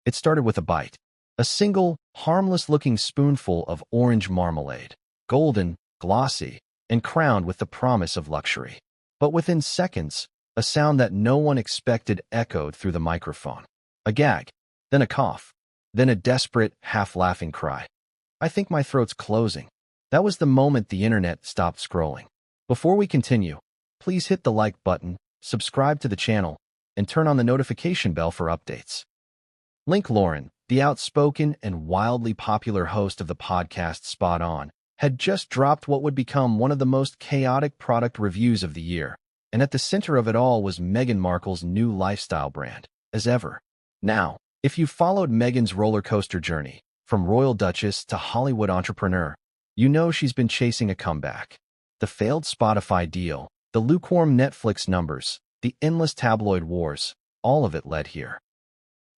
It started with a bite. A single, harmless-looking spoonful of orange marmalade, golden, glossy, and crowned with the promise of luxury. But within seconds, a sound that no one expected echoed through the microphone. A gag, then a cough, then a desperate, half-laughing cry. I think my throat's closing. That was the moment the internet stopped scrolling. Before we continue, please hit the like button, subscribe to the channel, and turn on the notification bell for updates. Link Lauren, the outspoken and wildly popular host of the podcast Spot On, had just dropped what would become one of the most chaotic product reviews of the year, and at the center of it all was Meghan Markle's new lifestyle brand, as ever. Now, if you've followed Meghan's roller coaster journey, from royal duchess to Hollywood entrepreneur, you know she's been chasing a comeback. The failed Spotify deal, the lukewarm Netflix numbers, the endless tabloid wars, all of it led here.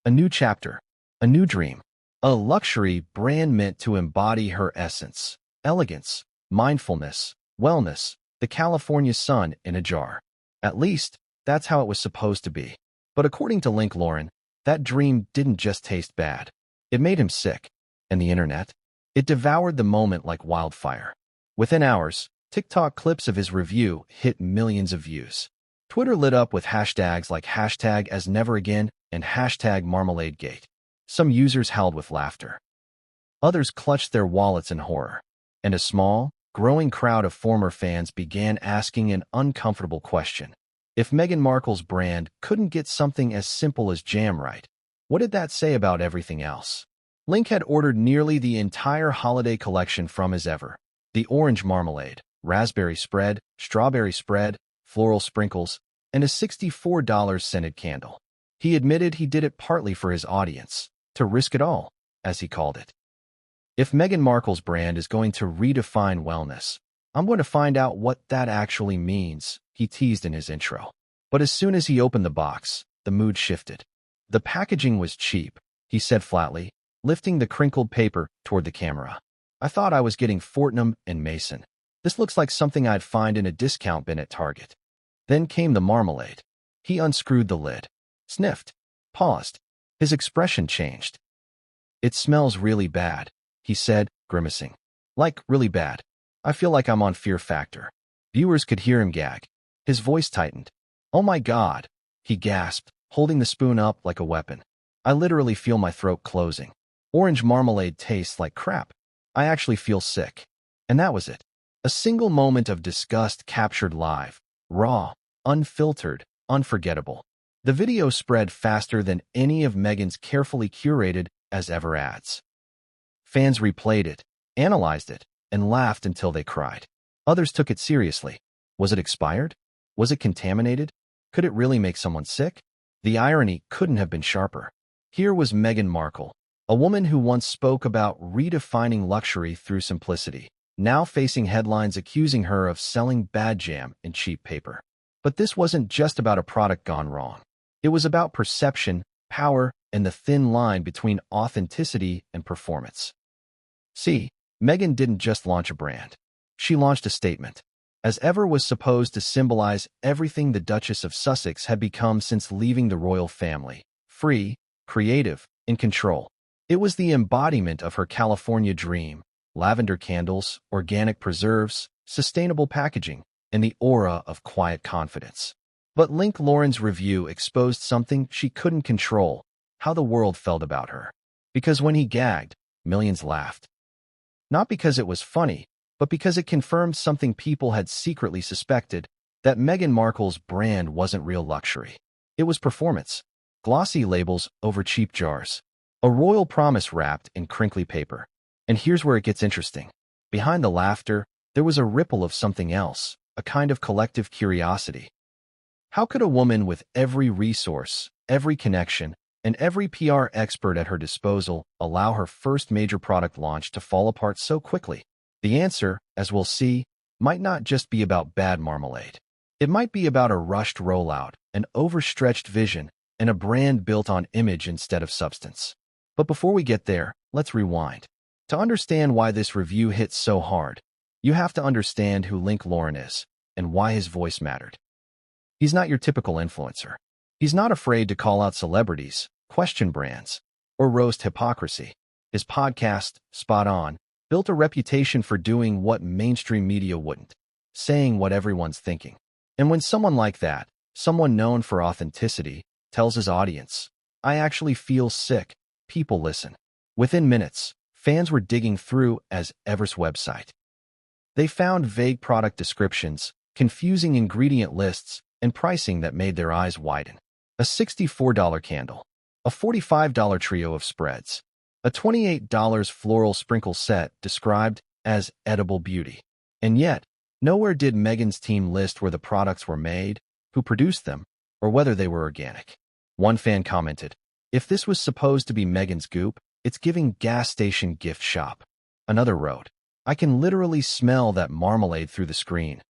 A new chapter, a new dream, a luxury brand meant to embody her essence, elegance, mindfulness, wellness, the California sun in a jar. At least, that's how it was supposed to be. But according to Link Lauren, that dream didn't just taste bad. It made him sick. And the internet? It devoured the moment like wildfire. Within hours, TikTok clips of his review hit millions of views. Twitter lit up with hashtags like #AsNeverAgain and #MarmaladeGate. Some users howled with laughter. Others clutched their wallets in horror. And a small, growing crowd of former fans began asking an uncomfortable question. If Meghan Markle's brand couldn't get something as simple as jam right, what did that say about everything else? Link had ordered nearly the entire holiday collection from as ever. The orange marmalade, raspberry spread, strawberry spread, floral sprinkles, and a $64 scented candle. He admitted he did it partly for his audience, to risk it all, as he called it. If Meghan Markle's brand is going to redefine wellness, I'm going to find out what that actually means, he teased in his intro. But as soon as he opened the box, the mood shifted. The packaging was cheap, he said flatly, lifting the crinkled paper toward the camera. I thought I was getting Fortnum and Mason. This looks like something I'd find in a discount bin at Target. Then came the marmalade. He unscrewed the lid, sniffed, paused. His expression changed. It smells really bad, he said, grimacing. Like, really bad. I feel like I'm on Fear Factor. Viewers could hear him gag. His voice tightened. Oh my God, he gasped, holding the spoon up like a weapon. I literally feel my throat closing. Orange marmalade tastes like crap. I actually feel sick. And that was it. A single moment of disgust captured live, raw, unfiltered, unforgettable. The video spread faster than any of Meghan's carefully curated as ever ads. Fans replayed it, analyzed it, and laughed until they cried. Others took it seriously. Was it expired? Was it contaminated? Could it really make someone sick? The irony couldn't have been sharper. Here was Meghan Markle, a woman who once spoke about redefining luxury through simplicity, now facing headlines accusing her of selling bad jam and cheap paper. But this wasn't just about a product gone wrong. It was about perception, power, and the thin line between authenticity and performance. See, Meghan didn't just launch a brand. She launched a statement. As ever was supposed to symbolize everything the Duchess of Sussex had become since leaving the royal family. Free, creative, in control. It was the embodiment of her California dream. Lavender candles, organic preserves, sustainable packaging, and the aura of quiet confidence. But Link Lauren's review exposed something she couldn't control, how the world felt about her. Because when he gagged, millions laughed. Not because it was funny, but because it confirmed something people had secretly suspected, that Meghan Markle's brand wasn't real luxury. It was performance. Glossy labels over cheap jars. A royal promise wrapped in crinkly paper. And here's where it gets interesting. Behind the laughter, there was a ripple of something else, a kind of collective curiosity. How could a woman with every resource, every connection, and every PR expert at her disposal allow her first major product launch to fall apart so quickly? The answer, as we'll see, might not just be about bad marmalade. It might be about a rushed rollout, an overstretched vision, and a brand built on image instead of substance. But before we get there, let's rewind. To understand why this review hit so hard, you have to understand who Link Lauren is and why his voice mattered. He's not your typical influencer. He's not afraid to call out celebrities, question brands, or roast hypocrisy. His podcast, Spot On, built a reputation for doing what mainstream media wouldn't, saying what everyone's thinking. And when someone like that, someone known for authenticity, tells his audience, "I actually feel sick," people listen. Within minutes, fans were digging through Ever's website. They found vague product descriptions, confusing ingredient lists, and pricing that made their eyes widen. A $64 candle, a $45 trio of spreads, a $28 floral sprinkle set described as edible beauty. And yet, nowhere did Meghan's team list where the products were made, who produced them, or whether they were organic. One fan commented, "If this was supposed to be Meghan's goop, it's giving gas station gift shop." Another wrote, "I can literally smell that marmalade through the screen."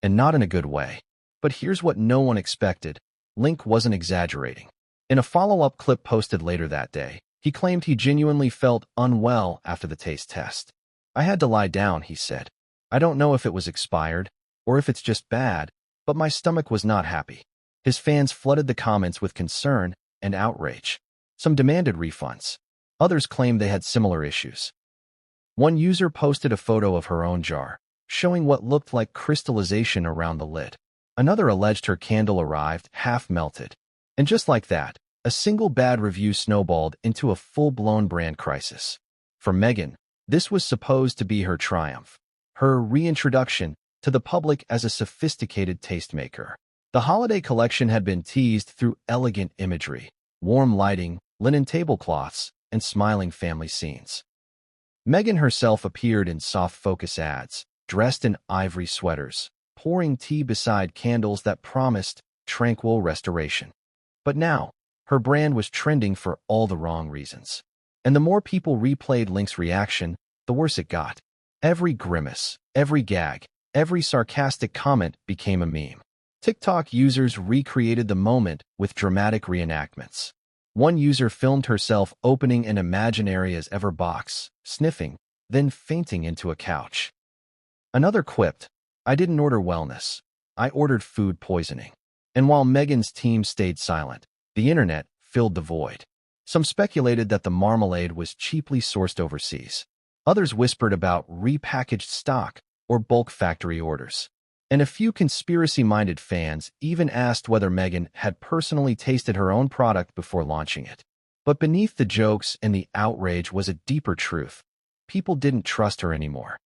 And not in a good way. But here's what no one expected. Link wasn't exaggerating. In a follow-up clip posted later that day, he claimed he genuinely felt unwell after the taste test. "I had to lie down," he said. "I don't know if it was expired, or if it's just bad, but my stomach was not happy." His fans flooded the comments with concern and outrage. Some demanded refunds. Others claimed they had similar issues. One user posted a photo of her own jar, showing what looked like crystallization around the lid. Another alleged her candle arrived half-melted. And just like that, a single bad review snowballed into a full-blown brand crisis. For Meghan, this was supposed to be her triumph, her reintroduction to the public as a sophisticated tastemaker. The holiday collection had been teased through elegant imagery, warm lighting, linen tablecloths, and smiling family scenes. Meghan herself appeared in soft-focus ads, dressed in ivory sweaters, pouring tea beside candles that promised tranquil restoration. But now, her brand was trending for all the wrong reasons. And the more people replayed Link's reaction, the worse it got. Every grimace, every gag, every sarcastic comment became a meme. TikTok users recreated the moment with dramatic reenactments. One user filmed herself opening an imaginary Ever box, sniffing, then fainting into a couch. Another quipped, "I didn't order wellness. I ordered food poisoning." And while Meghan's team stayed silent, the internet filled the void. Some speculated that the marmalade was cheaply sourced overseas. Others whispered about repackaged stock or bulk factory orders. And a few conspiracy-minded fans even asked whether Meghan had personally tasted her own product before launching it. But beneath the jokes and the outrage was a deeper truth. People didn't trust her anymore.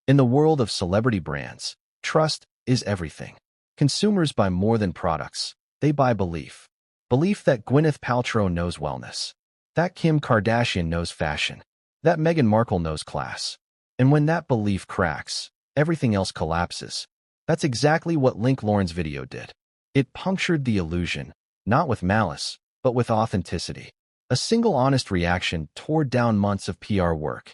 In the world of celebrity brands, trust is everything. Consumers buy more than products. They buy belief. Belief that Gwyneth Paltrow knows wellness, that Kim Kardashian knows fashion, that Meghan Markle knows class. And when that belief cracks, everything else collapses. That's exactly what Link Lauren's video did. It punctured the illusion, not with malice, but with authenticity. A single honest reaction tore down months of PR work.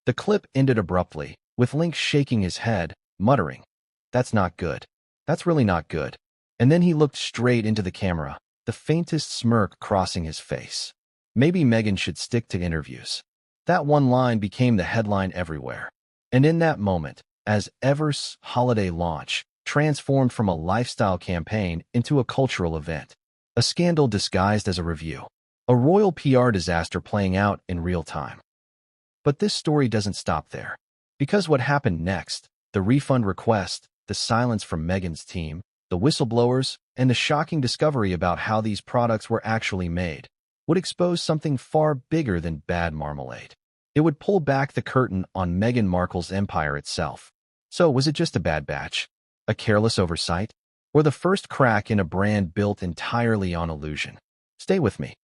The clip ended abruptly, with Link shaking his head, muttering, "That's not good. That's really not good." And then he looked straight into the camera, the faintest smirk crossing his face. Maybe Meghan should stick to interviews. That one line became the headline everywhere. And in that moment, as Ever's holiday launch transformed from a lifestyle campaign into a cultural event, a scandal disguised as a review, a royal PR disaster playing out in real time. But this story doesn't stop there. Because what happened next, the refund request, the silence from Meghan's team, the whistleblowers, and the shocking discovery about how these products were actually made, would expose something far bigger than bad marmalade. It would pull back the curtain on Meghan Markle's empire itself. So was it just a bad batch? A careless oversight? Or the first crack in a brand built entirely on illusion? Stay with me.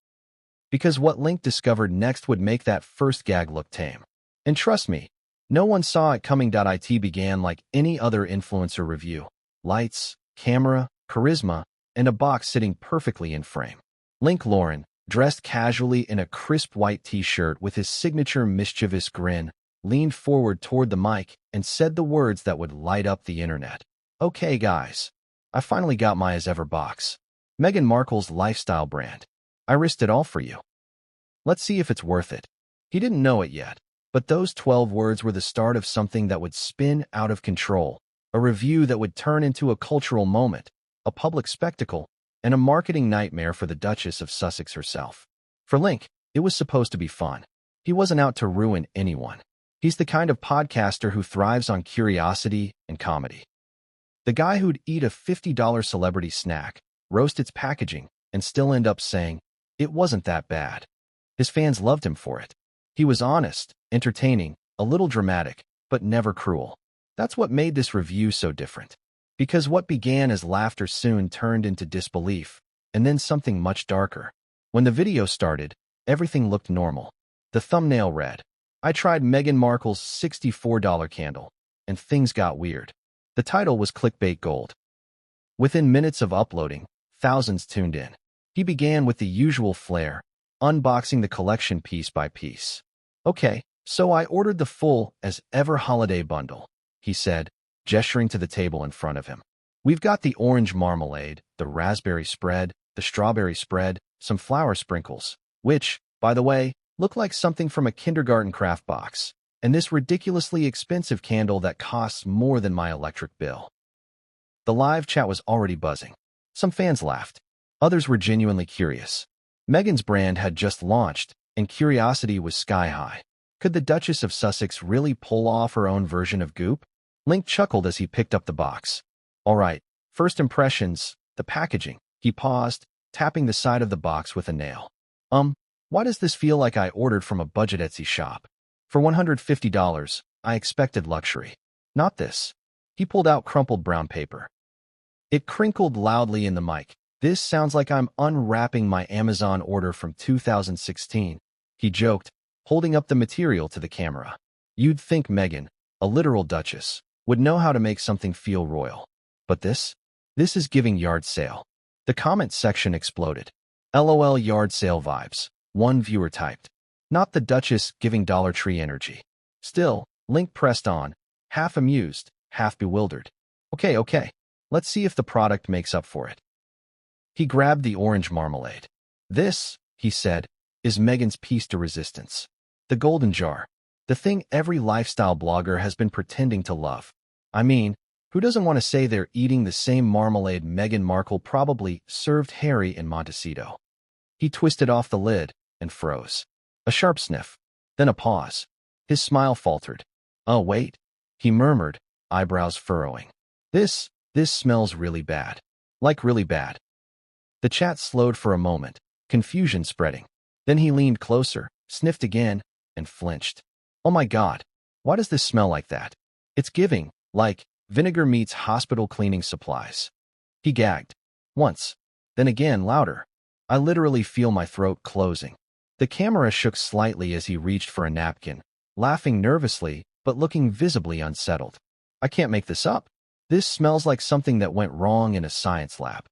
Because what Link discovered next would make that first gag look tame. And trust me, no one saw it coming. It began like any other influencer review. Lights, camera, charisma, and a box sitting perfectly in frame. Link Lauren, dressed casually in a crisp white t-shirt with his signature mischievous grin, leaned forward toward the mic and said the words that would light up the internet. "Okay, guys. I finally got my Ever box. Meghan Markle's lifestyle brand. I risked it all for you. Let's see if it's worth it." He didn't know it yet, but those 12 words were the start of something that would spin out of control, a review that would turn into a cultural moment, a public spectacle, and a marketing nightmare for the Duchess of Sussex herself. For Link, it was supposed to be fun. He wasn't out to ruin anyone. He's the kind of podcaster who thrives on curiosity and comedy. The guy who'd eat a $50 celebrity snack, roast its packaging, and still end up saying, "It wasn't that bad." His fans loved him for it. He was honest, entertaining, a little dramatic, but never cruel. That's what made this review so different. Because what began as laughter soon turned into disbelief, and then something much darker. When the video started, everything looked normal. The thumbnail read, "I tried Meghan Markle's $64 candle, and things got weird." The title was clickbait gold. Within minutes of uploading, thousands tuned in. He began with the usual flair, unboxing the collection piece by piece. "Okay, so I ordered the full as ever holiday bundle," he said, gesturing to the table in front of him. "We've got the orange marmalade, the raspberry spread, the strawberry spread, some flour sprinkles, which, by the way, look like something from a kindergarten craft box, and this ridiculously expensive candle that costs more than my electric bill." The live chat was already buzzing. Some fans laughed. Others were genuinely curious. Meghan's brand had just launched, and curiosity was sky high. Could the Duchess of Sussex really pull off her own version of Goop? Link chuckled as he picked up the box. "All right, first impressions, the packaging." He paused, tapping the side of the box with a nail. Why does this feel like I ordered from a budget Etsy shop? For $150, I expected luxury. Not this." He pulled out crumpled brown paper. It crinkled loudly in the mic. "This sounds like I'm unwrapping my Amazon order from 2016, he joked, holding up the material to the camera. "You'd think Meghan, a literal duchess, would know how to make something feel royal. But this is giving yard sale." The comment section exploded. "LOL yard sale vibes," one viewer typed. "Not the Duchess giving Dollar Tree energy." Still, Link pressed on, half amused, half bewildered. Okay, let's see if the product makes up for it." He grabbed the orange marmalade. "This," he said, "is Meghan's piece de resistance. The golden jar. The thing every lifestyle blogger has been pretending to love. I mean, who doesn't want to say they're eating the same marmalade Meghan Markle probably served Harry in Montecito?" He twisted off the lid and froze. A sharp sniff, then a pause. His smile faltered. "Oh, wait," he murmured, eyebrows furrowing. This smells really bad. Like really bad." The chat slowed for a moment, confusion spreading. Then he leaned closer, sniffed again, and flinched. "Oh my God, why does this smell like that? It's giving, like, vinegar meets hospital cleaning supplies." He gagged. Once, then again louder. "I literally feel my throat closing." The camera shook slightly as he reached for a napkin, laughing nervously, but looking visibly unsettled. "I can't make this up. This smells like something that went wrong in a science lab."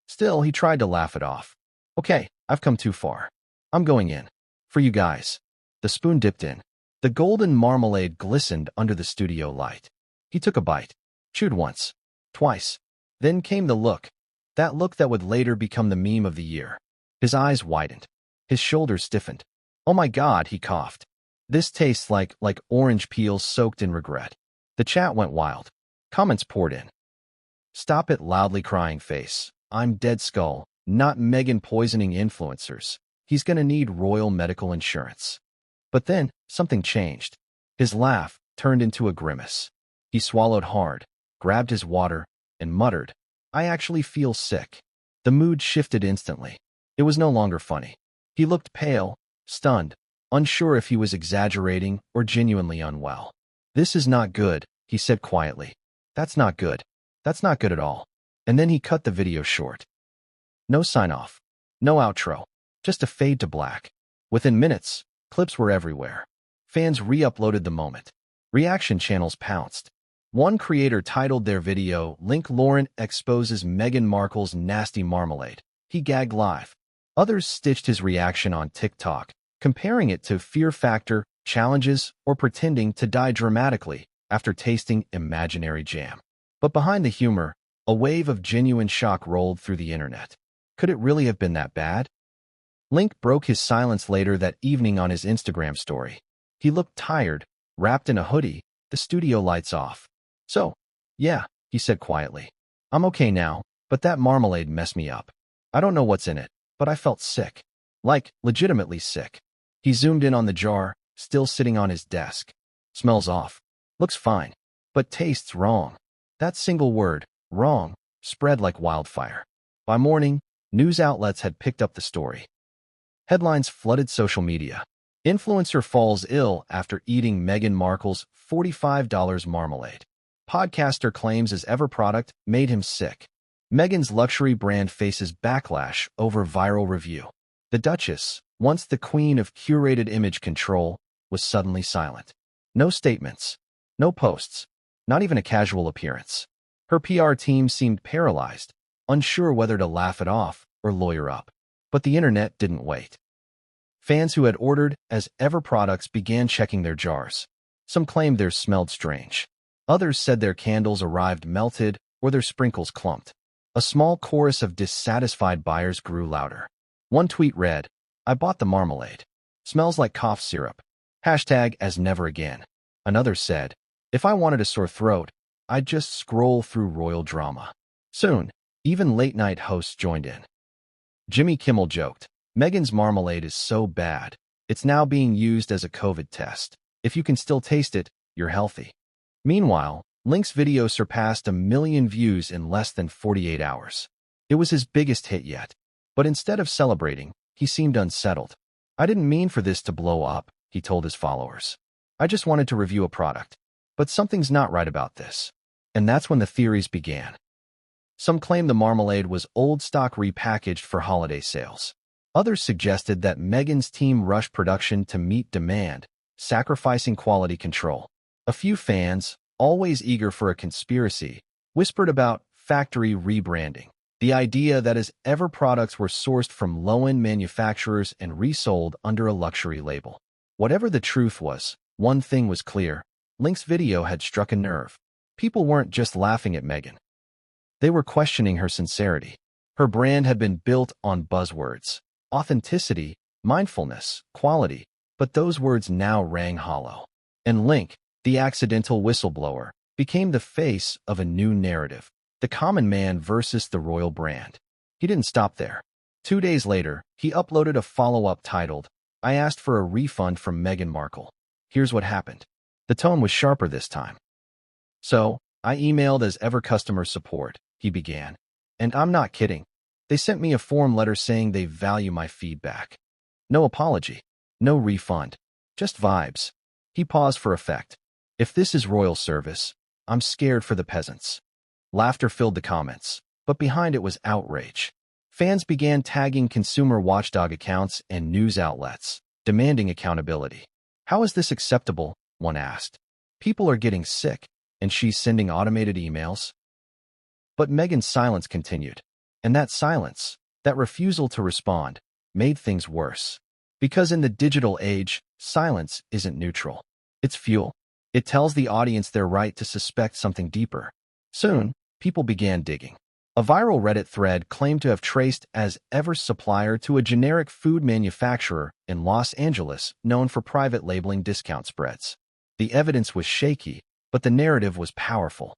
Still, he tried to laugh it off. "Okay, I've come too far. I'm going in. For you guys." The spoon dipped in. The golden marmalade glistened under the studio light. He took a bite, chewed once, twice. Then came the look. That look that would later become the meme of the year. His eyes widened. His shoulders stiffened. "Oh my God," he coughed. "This tastes like orange peels soaked in regret." The chat went wild. Comments poured in. "Stop it, loudly crying face. I'm dead skull, not Meghan poisoning influencers. He's gonna need royal medical insurance." But then, something changed. His laugh turned into a grimace. He swallowed hard, grabbed his water, and muttered, "I actually feel sick." The mood shifted instantly. It was no longer funny. He looked pale, stunned, unsure if he was exaggerating or genuinely unwell. "This is not good," he said quietly. "That's not good. That's not good at all." And then he cut the video short. No sign-off. No outro. Just a fade to black. Within minutes, clips were everywhere. Fans re-uploaded the moment. Reaction channels pounced. One creator titled their video, "Link Lauren exposes Meghan Markle's nasty marmalade." He gagged live. Others stitched his reaction on TikTok, comparing it to Fear Factor, challenges, or pretending to die dramatically after tasting imaginary jam. But behind the humor, a wave of genuine shock rolled through the internet. Could it really have been that bad? Link broke his silence later that evening on his Instagram story. He looked tired, wrapped in a hoodie, the studio lights off. "So, yeah," he said quietly. "I'm okay now, but that marmalade messed me up. I don't know what's in it, but I felt sick." Like, legitimately sick. He zoomed in on the jar, still sitting on his desk. Smells off. Looks fine. But tastes wrong. That single word, wrong, spread like wildfire. By morning, news outlets had picked up the story. Headlines flooded social media. Influencer falls ill after eating Meghan Markle's $45 marmalade. Podcaster claims his Ever product made him sick. Meghan's luxury brand faces backlash over viral review. The Duchess, once the queen of curated image control, was suddenly silent. No statements. No posts. Not even a casual appearance. Her PR team seemed paralyzed, unsure whether to laugh it off or lawyer up. But the internet didn't wait. Fans who had ordered as Ever products began checking their jars. Some claimed theirs smelled strange. Others said their candles arrived melted or their sprinkles clumped. A small chorus of dissatisfied buyers grew louder. One tweet read, "I bought the marmalade. Smells like cough syrup. Hashtag as never again." Another said, "If I wanted a sore throat, I'd just scroll through royal drama." Soon, even late-night hosts joined in. Jimmy Kimmel joked, "Meghan's marmalade is so bad, it's now being used as a COVID test. If you can still taste it, you're healthy." Meanwhile, Link's video surpassed 1 million views in less than 48 hours. It was his biggest hit yet. But instead of celebrating, he seemed unsettled. "I didn't mean for this to blow up," he told his followers. "I just wanted to review a product. But something's not right about this." And that's when the theories began. Some claimed the marmalade was old stock repackaged for holiday sales. Others suggested that Meghan's team rushed production to meet demand, sacrificing quality control. A few fans, always eager for a conspiracy, whispered about factory rebranding, the idea that as Ever products were sourced from low-end manufacturers and resold under a luxury label. Whatever the truth was, one thing was clear. Link's video had struck a nerve. People weren't just laughing at Meghan. They were questioning her sincerity. Her brand had been built on buzzwords: authenticity, mindfulness, quality, but those words now rang hollow. And Link, the accidental whistleblower, became the face of a new narrative: the common man versus the royal brand. He didn't stop there. 2 days later, he uploaded a follow-up titled, "I asked for a refund from Meghan Markle. Here's what happened." The tone was sharper this time. "So, I emailed as Ever customer support," he began. "And I'm not kidding. They sent me a form letter saying they value my feedback. No apology. No refund. Just vibes." He paused for effect. "If this is royal service, I'm scared for the peasants." Laughter filled the comments, but behind it was outrage. Fans began tagging consumer watchdog accounts and news outlets, demanding accountability. "How is this acceptable?" one asked. "People are getting sick, and she's sending automated emails." But Meghan's silence continued. And that silence, that refusal to respond, made things worse. Because in the digital age, silence isn't neutral. It's fuel. It tells the audience they're right to suspect something deeper. Soon, people began digging. A viral Reddit thread claimed to have traced as Ever's supplier to a generic food manufacturer in Los Angeles known for private labeling discount spreads. The evidence was shaky, but the narrative was powerful.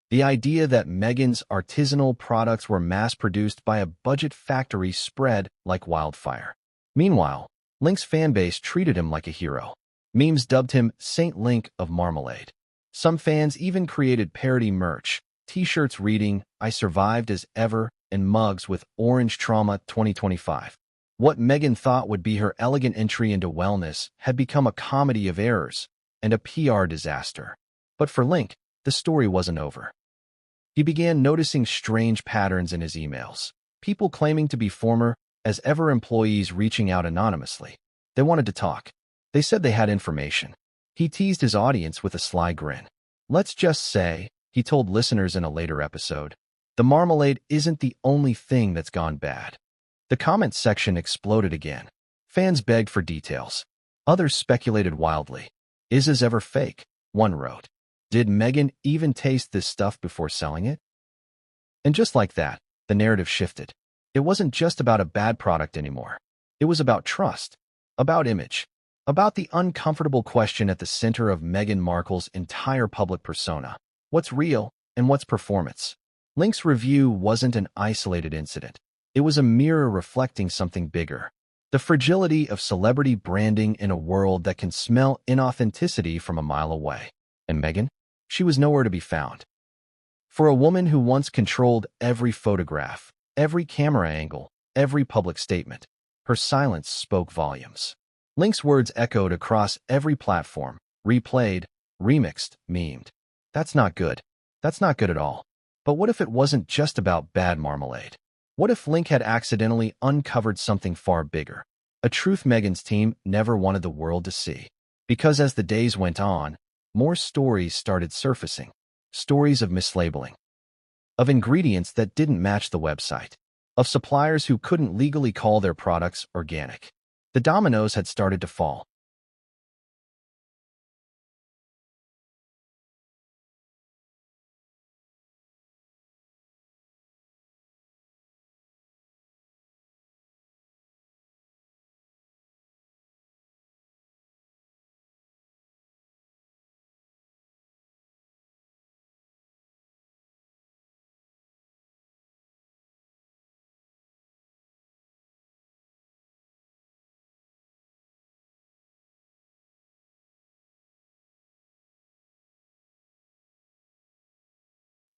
The idea that Meghan's artisanal products were mass-produced by a budget factory spread like wildfire. Meanwhile, Link's fanbase treated him like a hero. Memes dubbed him Saint Link of Marmalade. Some fans even created parody merch, t-shirts reading, "I survived as Ever," and mugs with Orange Trauma 2025. What Meghan thought would be her elegant entry into wellness had become a comedy of errors and a PR disaster. But for Link, the story wasn't over. He began noticing strange patterns in his emails. People claiming to be former as Ever employees reaching out anonymously. They wanted to talk. They said they had information. He teased his audience with a sly grin. "Let's just say," he told listeners in a later episode, "the marmalade isn't the only thing that's gone bad." The comment section exploded again. Fans begged for details. Others speculated wildly. "Is this ever fake?" One wrote. "Did Meghan even taste this stuff before selling it?" And just like that, the narrative shifted. It wasn't just about a bad product anymore. It was about trust, about image, about the uncomfortable question at the center of Meghan Markle's entire public persona. What's real and what's performance? Link's review wasn't an isolated incident. It was a mirror reflecting something bigger. The fragility of celebrity branding in a world that can smell inauthenticity from a mile away. And Meghan? She was nowhere to be found. For a woman who once controlled every photograph, every camera angle, every public statement, her silence spoke volumes. Link's words echoed across every platform, replayed, remixed, memed. That's not good. That's not good at all. But what if it wasn't just about bad marmalade? What if Link had accidentally uncovered something far bigger? A truth Meghan's team never wanted the world to see. Because as the days went on, more stories started surfacing. Stories of mislabeling, of ingredients that didn't match the website, of suppliers who couldn't legally call their products organic. The dominoes had started to fall.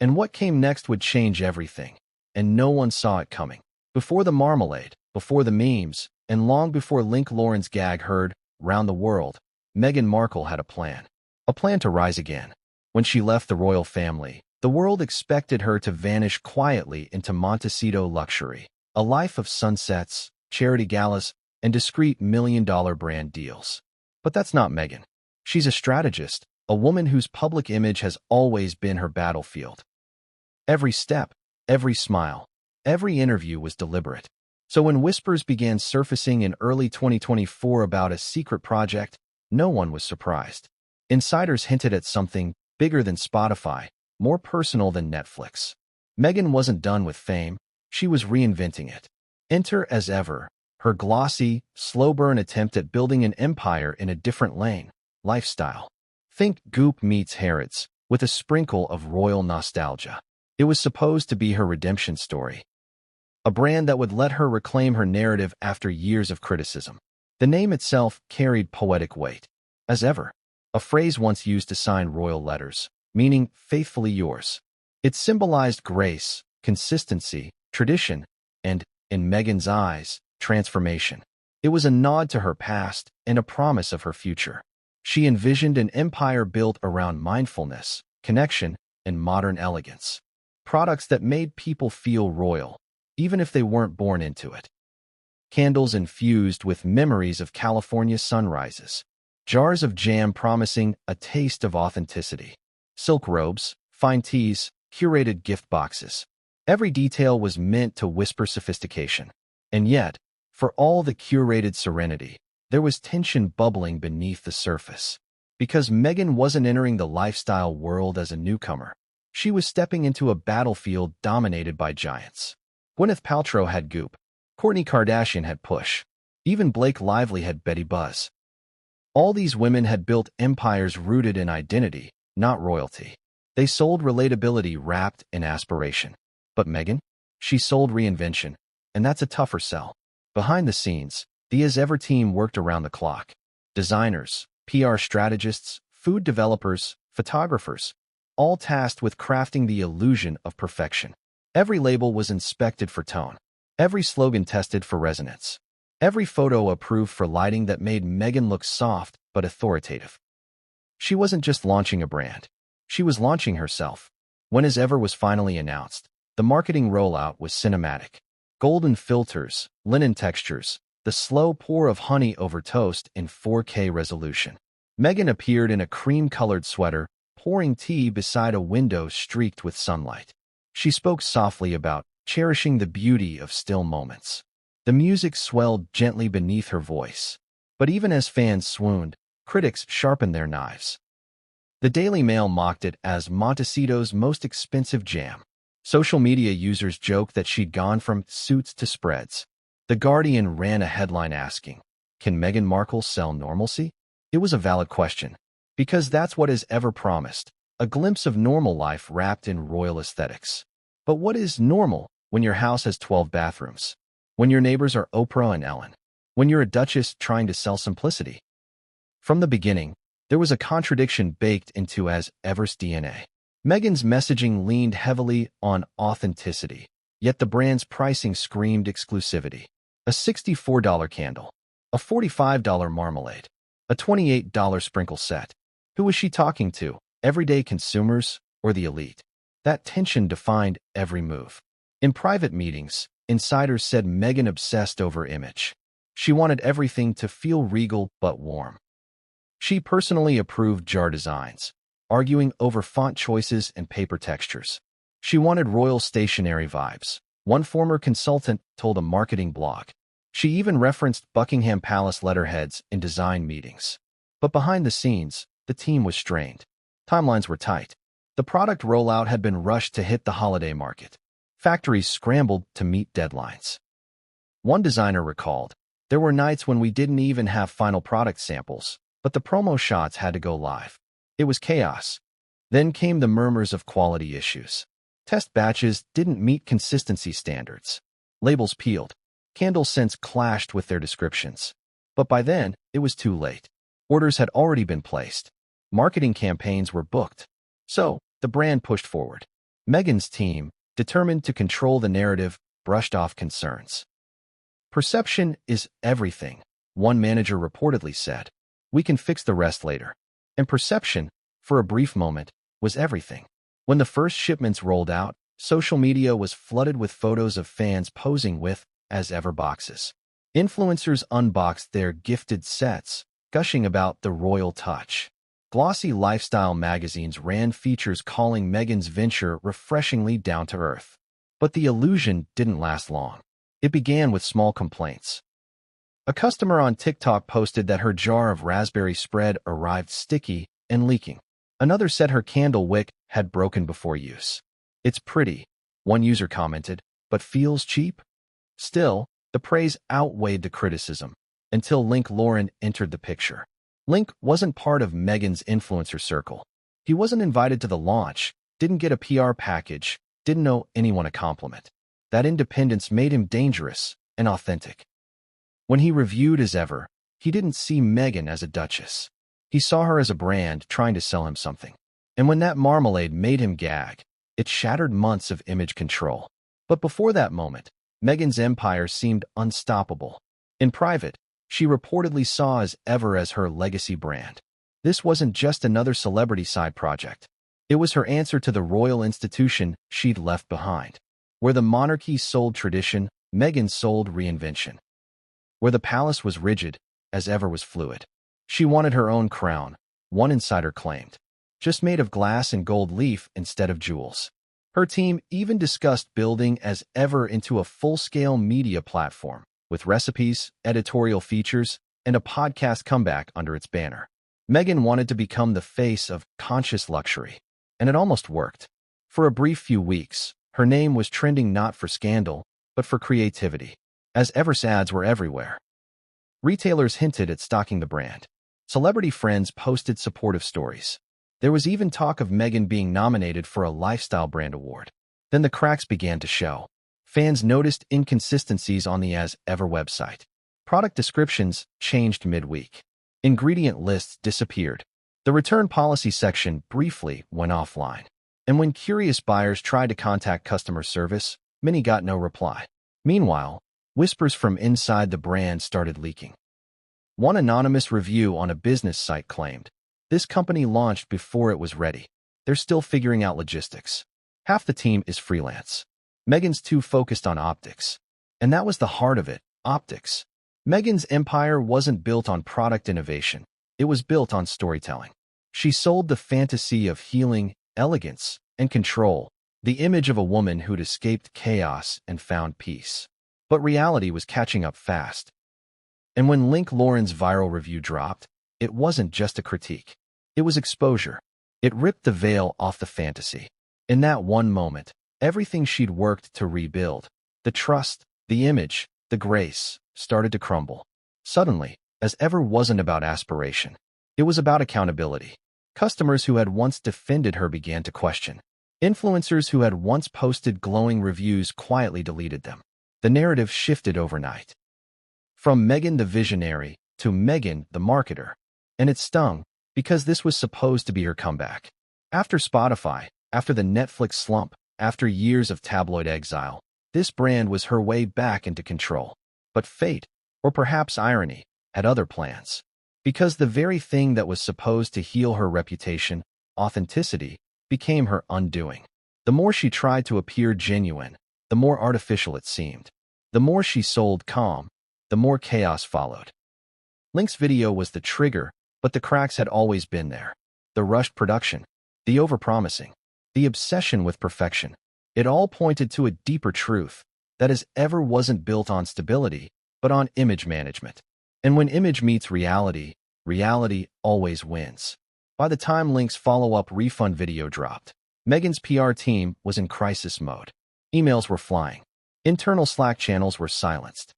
And what came next would change everything. And no one saw it coming. Before the marmalade, before the memes, and long before Link Lauren's gag heard round the world, Meghan Markle had a plan. A plan to rise again. When she left the royal family, the world expected her to vanish quietly into Montecito luxury. A life of sunsets, charity galas, and discreet million-dollar brand deals. But that's not Meghan. She's a strategist, a woman whose public image has always been her battlefield. Every step, every smile, every interview was deliberate. So when whispers began surfacing in early 2024 about a secret project, no one was surprised. Insiders hinted at something bigger than Spotify, more personal than Netflix. Meghan wasn't done with fame, she was reinventing it. Enter, as ever, her glossy, slow-burn attempt at building an empire in a different lane, lifestyle. Think Goop meets Harrods, with a sprinkle of royal nostalgia. It was supposed to be her redemption story. A brand that would let her reclaim her narrative after years of criticism. The name itself carried poetic weight. As ever, a phrase once used to sign royal letters, meaning faithfully yours. It symbolized grace, consistency, tradition, and, in Meghan's eyes, transformation. It was a nod to her past and a promise of her future. She envisioned an empire built around mindfulness, connection, and modern elegance. Products that made people feel royal, even if they weren't born into it. Candles infused with memories of California sunrises. Jars of jam promising a taste of authenticity. Silk robes, fine teas, curated gift boxes. Every detail was meant to whisper sophistication. And yet, for all the curated serenity, there was tension bubbling beneath the surface. Because Meghan wasn't entering the lifestyle world as a newcomer. She was stepping into a battlefield dominated by giants. Gwyneth Paltrow had Goop. Kourtney Kardashian had Push. Even Blake Lively had Betty Buzz. All these women had built empires rooted in identity, not royalty. They sold relatability wrapped in aspiration. But Meghan? She sold reinvention, and that's a tougher sell. Behind the scenes, the As Ever team worked around the clock. Designers, PR strategists, food developers, photographers, all tasked with crafting the illusion of perfection. Every label was inspected for tone. Every slogan tested for resonance. Every photo approved for lighting that made Meghan look soft but authoritative. She wasn't just launching a brand. She was launching herself. When As Ever was finally announced, the marketing rollout was cinematic. Golden filters, linen textures, the slow pour of honey over toast in 4K resolution. Meghan appeared in a cream-colored sweater, pouring tea beside a window streaked with sunlight. She spoke softly about cherishing the beauty of still moments. The music swelled gently beneath her voice. But even as fans swooned, critics sharpened their knives. The Daily Mail mocked it as Montecito's most expensive jam. Social media users joked that she'd gone from suits to spreads. The Guardian ran a headline asking, "Can Meghan Markle sell normalcy?" It was a valid question. Because that's what As Ever promised, a glimpse of normal life wrapped in royal aesthetics. But what is normal when your house has 12 bathrooms? When your neighbors are Oprah and Ellen? when you're a duchess trying to sell simplicity? From the beginning, there was a contradiction baked into as Ever's DNA. Meghan's messaging leaned heavily on authenticity, yet the brand's pricing screamed exclusivity. A $64 candle, a $45 marmalade, a $28 sprinkle set. Who was she talking to? Everyday consumers or the elite? That tension defined every move. In private meetings, insiders said Meghan obsessed over image. She wanted everything to feel regal but warm. She personally approved jar designs, arguing over font choices and paper textures. She wanted royal stationery vibes. One former consultant told a marketing blog. She even referenced Buckingham Palace letterheads in design meetings. But behind the scenes, the team was strained. Timelines were tight. The product rollout had been rushed to hit the holiday market. Factories scrambled to meet deadlines. One designer recalled, "There were nights when we didn't even have final product samples, but the promo shots had to go live. It was chaos." Then came the murmurs of quality issues. Test batches didn't meet consistency standards. Labels peeled. Candle scents clashed with their descriptions. But by then, it was too late. Orders had already been placed. Marketing campaigns were booked. So, the brand pushed forward. Meghan's team, determined to control the narrative, brushed off concerns. "Perception is everything," one manager reportedly said. "We can fix the rest later." And perception, for a brief moment, was everything. When the first shipments rolled out, social media was flooded with photos of fans posing with as ever boxes. Influencers unboxed their gifted sets, gushing about the royal touch. Glossy lifestyle magazines ran features calling Meghan's venture refreshingly down-to-earth. But the illusion didn't last long. It began with small complaints. A customer on TikTok posted that her jar of raspberry spread arrived sticky and leaking. Another said her candle wick had broken before use. "It's pretty," one user commented, "but feels cheap." Still, the praise outweighed the criticism, until Link Lauren entered the picture. Link wasn't part of Meghan's influencer circle. He wasn't invited to the launch, didn't get a PR package, didn't know anyone a compliment. That independence made him dangerous and authentic. When he reviewed as ever, he didn't see Meghan as a duchess. He saw her as a brand trying to sell him something. And when that marmalade made him gag, it shattered months of image control. But before that moment, Meghan's empire seemed unstoppable. In private, she reportedly saw as ever as her legacy brand. This wasn't just another celebrity side project. It was her answer to the royal institution she'd left behind. Where the monarchy sold tradition, Meghan sold reinvention. Where the palace was rigid, as ever was fluid. She wanted her own crown, one insider claimed, just made of glass and gold leaf instead of jewels. Her team even discussed building as ever into a full-scale media platform, with recipes, editorial features, and a podcast comeback under its banner. Meghan wanted to become the face of conscious luxury, and it almost worked. For a brief few weeks, her name was trending not for scandal, but for creativity, as Ever's ads were everywhere. Retailers hinted at stocking the brand. Celebrity friends posted supportive stories. There was even talk of Meghan being nominated for a lifestyle brand award. Then the cracks began to show. Fans noticed inconsistencies on the As Ever website. Product descriptions changed midweek. Ingredient lists disappeared. The return policy section briefly went offline. And when curious buyers tried to contact customer service, many got no reply. Meanwhile, whispers from inside the brand started leaking. One anonymous review on a business site claimed, "This company launched before it was ready. They're still figuring out logistics. Half the team is freelance." Meghan's too focused on optics. And that was the heart of it, optics. Meghan's empire wasn't built on product innovation. It was built on storytelling. She sold the fantasy of healing, elegance, and control, the image of a woman who'd escaped chaos and found peace. But reality was catching up fast. And when Link Lauren's viral review dropped, it wasn't just a critique. It was exposure. It ripped the veil off the fantasy. In that one moment, everything she'd worked to rebuild, the trust, the image, the grace, started to crumble. Suddenly, As Ever wasn't about aspiration. It was about accountability. Customers who had once defended her began to question. Influencers who had once posted glowing reviews quietly deleted them. The narrative shifted overnight. From Meghan the visionary to Meghan the marketer. And it stung, because this was supposed to be her comeback. After Spotify, after the Netflix slump, after years of tabloid exile, this brand was her way back into control. But fate, or perhaps irony, had other plans. Because the very thing that was supposed to heal her reputation, authenticity, became her undoing. The more she tried to appear genuine, the more artificial it seemed. The more she sold calm, the more chaos followed. Link's video was the trigger, but the cracks had always been there. The rushed production, the overpromising, the obsession with perfection. It all pointed to a deeper truth, that as ever wasn't built on stability, but on image management. And when image meets reality, reality always wins. By the time Link's follow-up Refund video dropped, Meghan's PR team was in crisis mode. Emails were flying. Internal Slack channels were silenced.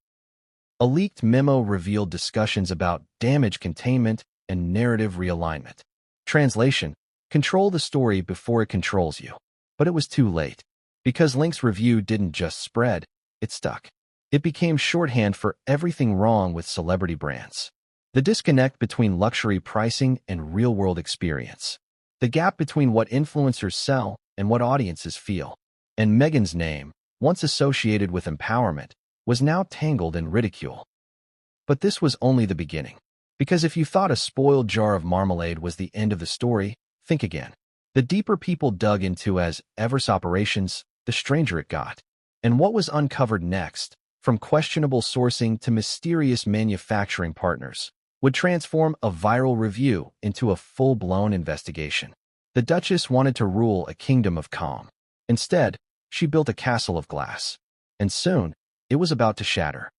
A leaked memo revealed discussions about damage containment and narrative realignment. Translation: control the story before it controls you. But it was too late. Because Link's review didn't just spread, it stuck. It became shorthand for everything wrong with celebrity brands. The disconnect between luxury pricing and real-world experience. The gap between what influencers sell and what audiences feel. And Meghan's name, once associated with empowerment, was now tangled in ridicule. But this was only the beginning. Because if you thought a spoiled jar of marmalade was the end of the story, think again. The deeper people dug into as Ever's operations, the stranger it got. And what was uncovered next, from questionable sourcing to mysterious manufacturing partners, would transform a viral review into a full-blown investigation. The Duchess wanted to rule a kingdom of calm. Instead, she built a castle of glass. And soon, it was about to shatter.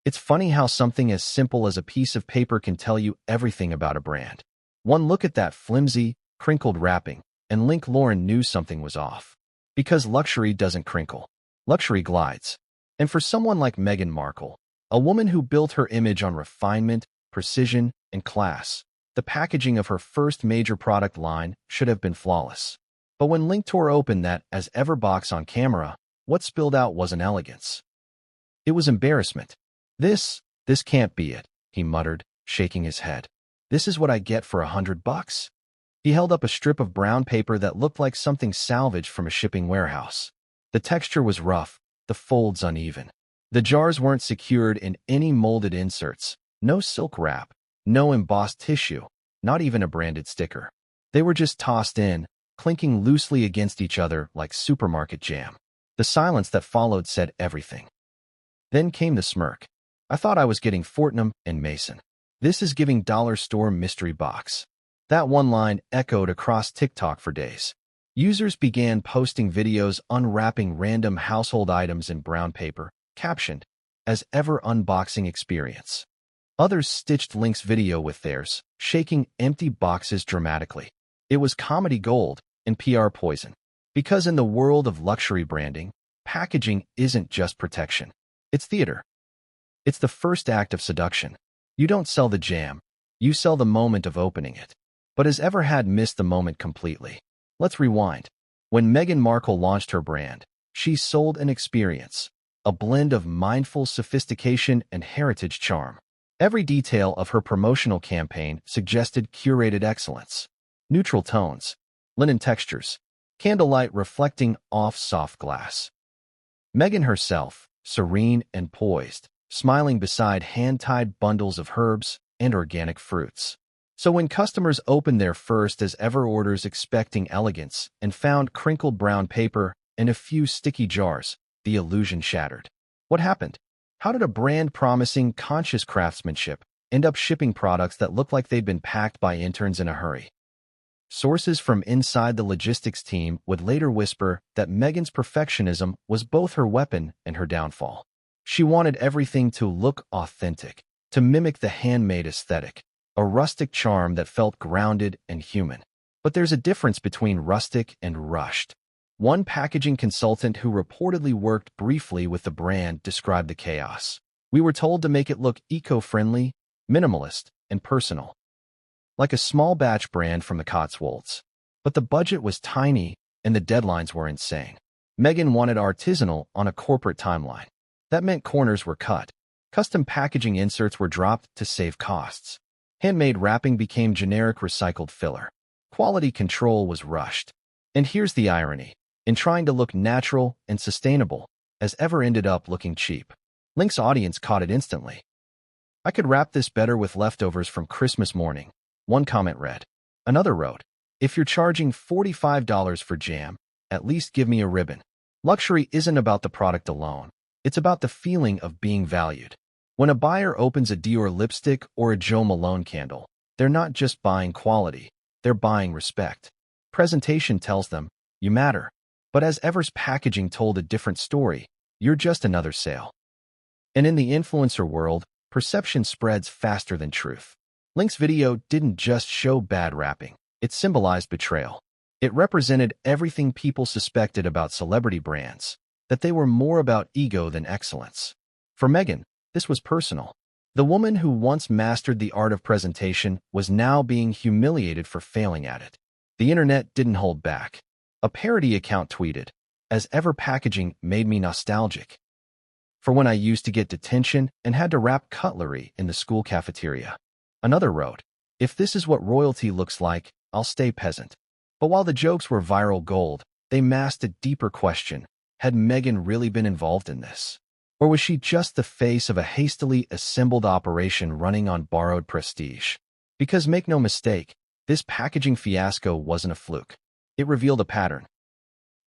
It's funny how something as simple as a piece of paper can tell you everything about a brand. One look at that flimsy, crinkled wrapping, and Link Lauren knew something was off. Because luxury doesn't crinkle. Luxury glides. And for someone like Meghan Markle, a woman who built her image on refinement, precision, and class, the packaging of her first major product line should have been flawless. But when Link tore open that as ever box on camera, what spilled out wasn't elegance. It was embarrassment. This can't be it, he muttered, shaking his head. This is what I get for $100? He held up a strip of brown paper that looked like something salvaged from a shipping warehouse. The texture was rough, the folds uneven. The jars weren't secured in any molded inserts, no silk wrap, no embossed tissue, not even a branded sticker. They were just tossed in, clinking loosely against each other like supermarket jam. The silence that followed said everything. Then came the smirk. I thought I was getting Fortnum and Mason. This is giving dollar store mystery box. That one line echoed across TikTok for days. Users began posting videos unwrapping random household items in brown paper, captioned, as ever unboxing experience. Others stitched Link's video with theirs, shaking empty boxes dramatically. It was comedy gold and PR poison. Because in the world of luxury branding, packaging isn't just protection. It's theater. It's the first act of seduction. You don't sell the jam, you sell the moment of opening it. But has Ever had missed the moment completely? Let's rewind. When Meghan Markle launched her brand, she sold an experience, a blend of mindful sophistication and heritage charm. Every detail of her promotional campaign suggested curated excellence. Neutral tones, linen textures, candlelight reflecting off soft glass. Meghan herself, serene and poised, smiling beside hand-tied bundles of herbs and organic fruits. So when customers opened their first as ever orders expecting elegance and found crinkled brown paper and a few sticky jars, the illusion shattered. What happened? How did a brand promising conscious craftsmanship end up shipping products that looked like they'd been packed by interns in a hurry? Sources from inside the logistics team would later whisper that Meghan's perfectionism was both her weapon and her downfall. She wanted everything to look authentic, to mimic the handmade aesthetic, a rustic charm that felt grounded and human. But there's a difference between rustic and rushed. One packaging consultant who reportedly worked briefly with the brand described the chaos. We were told to make it look eco-friendly, minimalist, and personal, like a small batch brand from the Cotswolds. But the budget was tiny and the deadlines were insane. Meghan wanted artisanal on a corporate timeline. That meant corners were cut, Custom packaging inserts were dropped to save costs. Handmade wrapping became generic recycled filler. Quality control was rushed. And here's the irony. In trying to look natural and sustainable, as ever ended up looking cheap. Link's audience caught it instantly. "I could wrap this better with leftovers from Christmas morning," one comment read. Another wrote, "If you're charging $45 for jam, at least give me a ribbon." Luxury isn't about the product alone. It's about the feeling of being valued. When a buyer opens a Dior lipstick or a Jo Malone candle, they're not just buying quality, they're buying respect. Presentation tells them, "You matter." But as ever's packaging told a different story, "You're just another sale." And in the influencer world, perception spreads faster than truth. Link's video didn't just show bad wrapping, it symbolized betrayal. It represented everything people suspected about celebrity brands, that they were more about ego than excellence. For Meghan, this was personal. The woman who once mastered the art of presentation was now being humiliated for failing at it. The internet didn't hold back. A parody account tweeted, "As ever packaging made me nostalgic for when I used to get detention and had to wrap cutlery in the school cafeteria." Another wrote, "If this is what royalty looks like, I'll stay peasant." But while the jokes were viral gold, they masked a deeper question. Had Meghan really been involved in this? Or was she just the face of a hastily assembled operation running on borrowed prestige? Because make no mistake, this packaging fiasco wasn't a fluke. It revealed a pattern.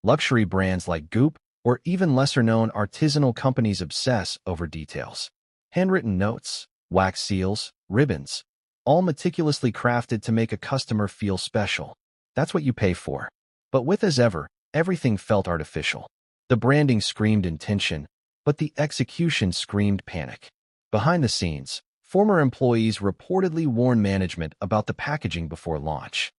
Luxury brands like Goop, or even lesser-known artisanal companies obsess over details. Handwritten notes, wax seals, ribbons, all meticulously crafted to make a customer feel special. That's what you pay for. But with as ever, everything felt artificial. The branding screamed intention, but the execution screamed panic. Behind the scenes, former employees reportedly warned management about the packaging before launch.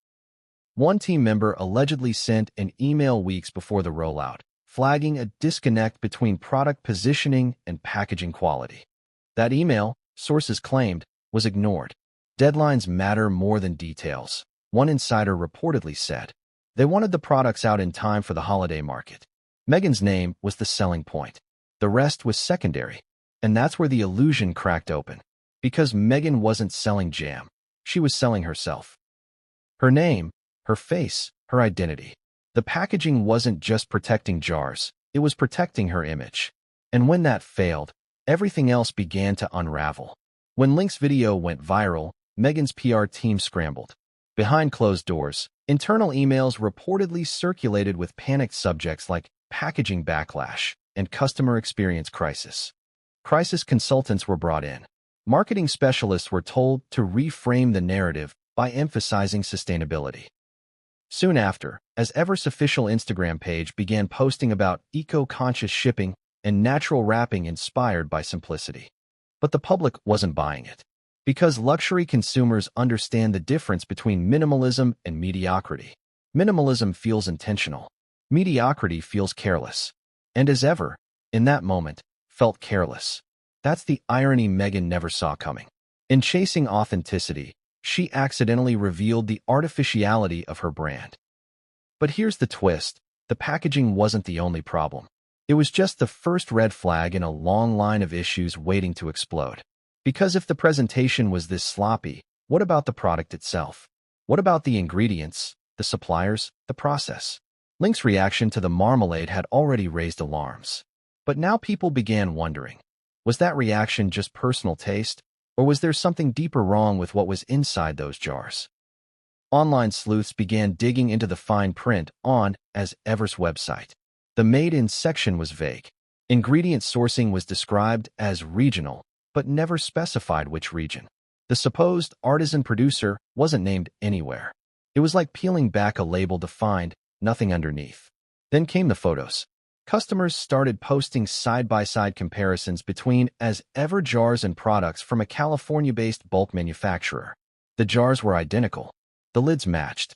One team member allegedly sent an email weeks before the rollout, flagging a disconnect between product positioning and packaging quality. That email, sources claimed, was ignored. Deadlines matter more than details, one insider reportedly said. They wanted the products out in time for the holiday market. Meghan's name was the selling point. The rest was secondary. And that's where the illusion cracked open. Because Meghan wasn't selling jam. She was selling herself. Her name, her face, her identity. The packaging wasn't just protecting jars, it was protecting her image. And when that failed, everything else began to unravel. When Link's video went viral, Meghan's PR team scrambled. Behind closed doors, internal emails reportedly circulated with panicked subjects like packaging backlash and customer experience crisis. Crisis consultants were brought in. Marketing specialists were told to reframe the narrative by emphasizing sustainability. Soon after, as Ever's official Instagram page began posting about eco-conscious shipping and natural wrapping inspired by simplicity. But the public wasn't buying it. Because luxury consumers understand the difference between minimalism and mediocrity. Minimalism feels intentional. Mediocrity feels careless. And as Ever, in that moment, felt careless. That's the irony Meghan never saw coming. In chasing authenticity, she accidentally revealed the artificiality of her brand. But here's the twist. The packaging wasn't the only problem. It was just the first red flag in a long line of issues waiting to explode. Because if the presentation was this sloppy, what about the product itself? What about the ingredients, the suppliers, the process? Link's reaction to the marmalade had already raised alarms. But now people began wondering, was that reaction just personal taste? Or was there something deeper wrong with what was inside those jars? Online sleuths began digging into the fine print on as Ever's website. The made-in section was vague. Ingredient sourcing was described as regional, but never specified which region. The supposed artisan producer wasn't named anywhere. It was like peeling back a label to find nothing underneath. Then came the photos. Customers started posting side-by-side comparisons between as Ever jars and products from a California-based bulk manufacturer. The jars were identical. The lids matched.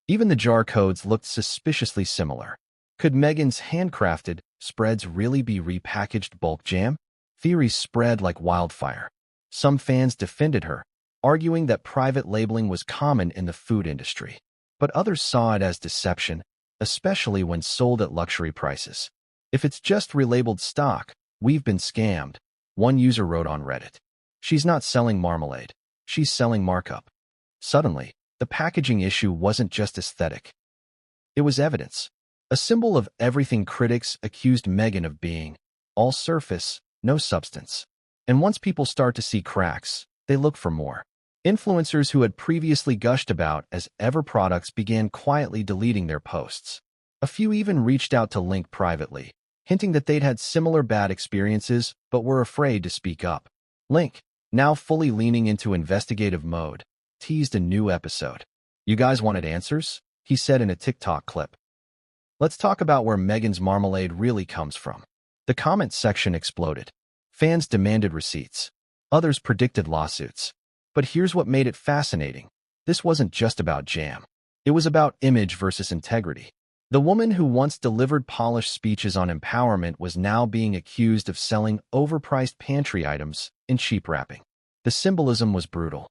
Even the jar codes looked suspiciously similar. Could Meghan's handcrafted spreads really be repackaged bulk jam? Theories spread like wildfire. Some fans defended her, arguing that private labeling was common in the food industry. But others saw it as deception, especially when sold at luxury prices. If it's just relabeled stock, we've been scammed. One user wrote on Reddit, "She's not selling marmalade. She's selling markup." Suddenly, the packaging issue wasn't just aesthetic. It was evidence. A symbol of everything critics accused Meghan of being: all surface, no substance. And once people start to see cracks, they look for more. Influencers who had previously gushed about as ever products began quietly deleting their posts. A few even reached out to Link privately, hinting that they'd had similar bad experiences but were afraid to speak up. Link, now fully leaning into investigative mode, teased a new episode. "You guys wanted answers?" he said in a TikTok clip. "Let's talk about where Meghan's marmalade really comes from." The comment section exploded. Fans demanded receipts. Others predicted lawsuits. But here's what made it fascinating. This wasn't just about jam. It was about image versus integrity. The woman who once delivered polished speeches on empowerment was now being accused of selling overpriced pantry items in cheap wrapping. The symbolism was brutal.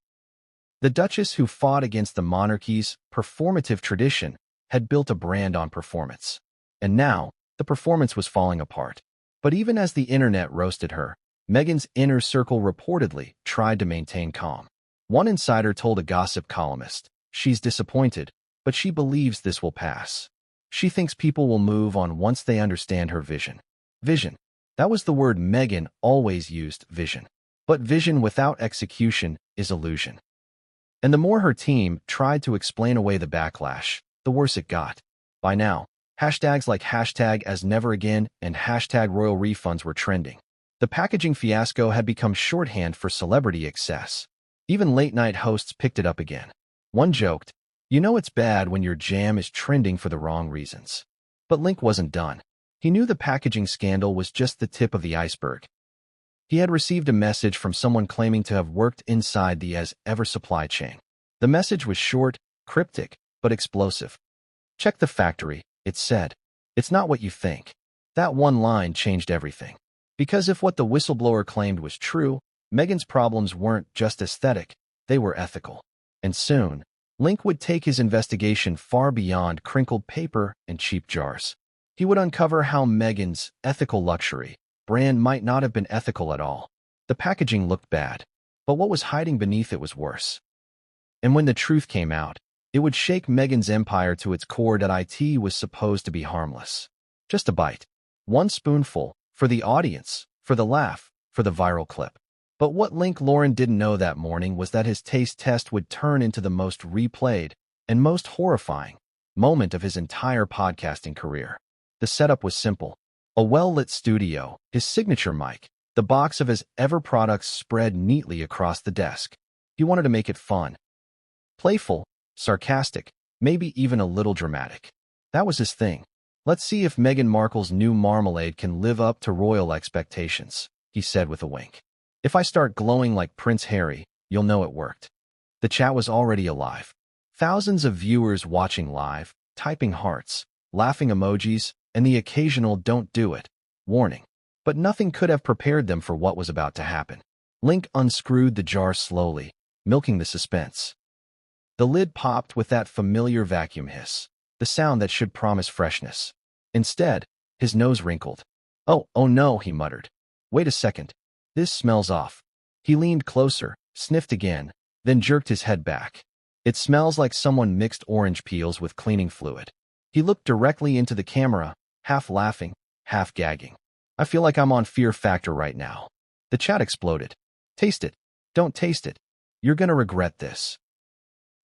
The Duchess, who fought against the monarchy's performative tradition, had built a brand on performance. And now, the performance was falling apart. But even as the internet roasted her, Meghan's inner circle reportedly tried to maintain calm. One insider told a gossip columnist, "She's disappointed, but she believes this will pass. She thinks people will move on once they understand her vision." Vision. That was the word Meghan always used, vision. But vision without execution is illusion. And the more her team tried to explain away the backlash, the worse it got. By now, hashtags like #AsNeverAgain and #RoyalRefunds were trending. The packaging fiasco had become shorthand for celebrity excess. Even late-night hosts picked it up again. One joked, "You know it's bad when your jam is trending for the wrong reasons." But Link wasn't done. He knew the packaging scandal was just the tip of the iceberg. He had received a message from someone claiming to have worked inside the As Ever supply chain. The message was short, cryptic, but explosive. "Check the factory," it said. "It's not what you think." That one line changed everything. Because if what the whistleblower claimed was true, Meghan's problems weren't just aesthetic, they were ethical. And soon, Link would take his investigation far beyond crinkled paper and cheap jars. He would uncover how Meghan's ethical luxury brand might not have been ethical at all. The packaging looked bad, but what was hiding beneath it was worse. And when the truth came out, it would shake Meghan's empire to its core. It was supposed to be harmless. Just a bite. One spoonful, for the audience, for the laugh, for the viral clip. But what Link Lauren didn't know that morning was that his taste test would turn into the most replayed and most horrifying moment of his entire podcasting career. The setup was simple. A well-lit studio, his signature mic, the box of his ever products spread neatly across the desk. He wanted to make it fun, playful, sarcastic, maybe even a little dramatic. That was his thing. "Let's see if Meghan Markle's new marmalade can live up to royal expectations," he said with a wink. "If I start glowing like Prince Harry, you'll know it worked." The chat was already alive. Thousands of viewers watching live, typing hearts, laughing emojis, and the occasional "don't do it" warning. But nothing could have prepared them for what was about to happen. Link unscrewed the jar slowly, milking the suspense. The lid popped with that familiar vacuum hiss, the sound that should promise freshness. Instead, his nose wrinkled. Oh no, he muttered. "Wait a second. This smells off." He leaned closer, sniffed again, then jerked his head back. "It smells like someone mixed orange peels with cleaning fluid." He looked directly into the camera, half laughing, half gagging. "I feel like I'm on Fear Factor right now." The chat exploded. "Taste it. Don't taste it. You're gonna regret this."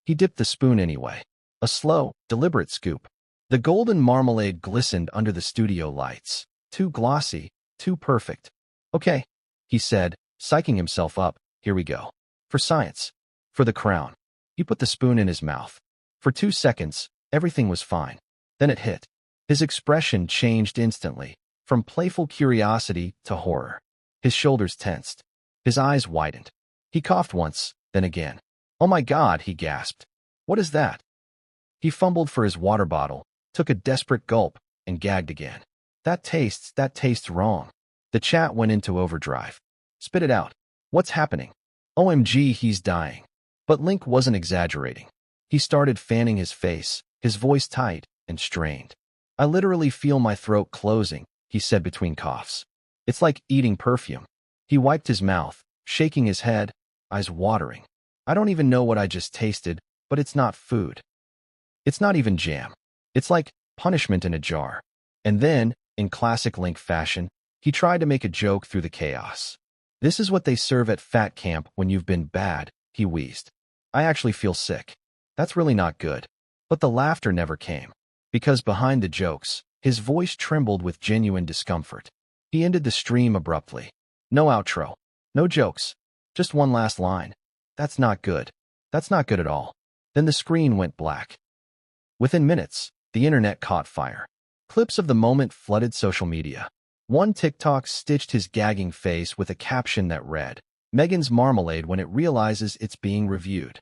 He dipped the spoon anyway. A slow, deliberate scoop. The golden marmalade glistened under the studio lights. Too glossy, too perfect. "Okay," he said, psyching himself up. "Here we go. For science. For the crown." He put the spoon in his mouth. For 2 seconds, everything was fine. Then it hit. His expression changed instantly, from playful curiosity to horror. His shoulders tensed. His eyes widened. He coughed once, then again. "Oh my God," he gasped. "What is that?" He fumbled for his water bottle, took a desperate gulp, and gagged again. That tastes wrong." The chat went into overdrive. "Spit it out. What's happening? OMG, he's dying." But Link wasn't exaggerating. He started fanning his face, his voice tight and strained. "I literally feel my throat closing," he said between coughs. "It's like eating perfume." He wiped his mouth, shaking his head, eyes watering. I don't even know what I just tasted, but it's not food. It's not even jam. It's like punishment in a jar. And then, in classic Link fashion, he tried to make a joke through the chaos. This is what they serve at fat camp when you've been bad, he wheezed. I actually feel sick. That's really not good. But the laughter never came. Because behind the jokes, his voice trembled with genuine discomfort. He ended the stream abruptly. No outro. No jokes. Just one last line. That's not good. That's not good at all. Then the screen went black. Within minutes, the internet caught fire. Clips of the moment flooded social media. One TikTok stitched his gagging face with a caption that read, "Meghan's marmalade when it realizes it's being reviewed."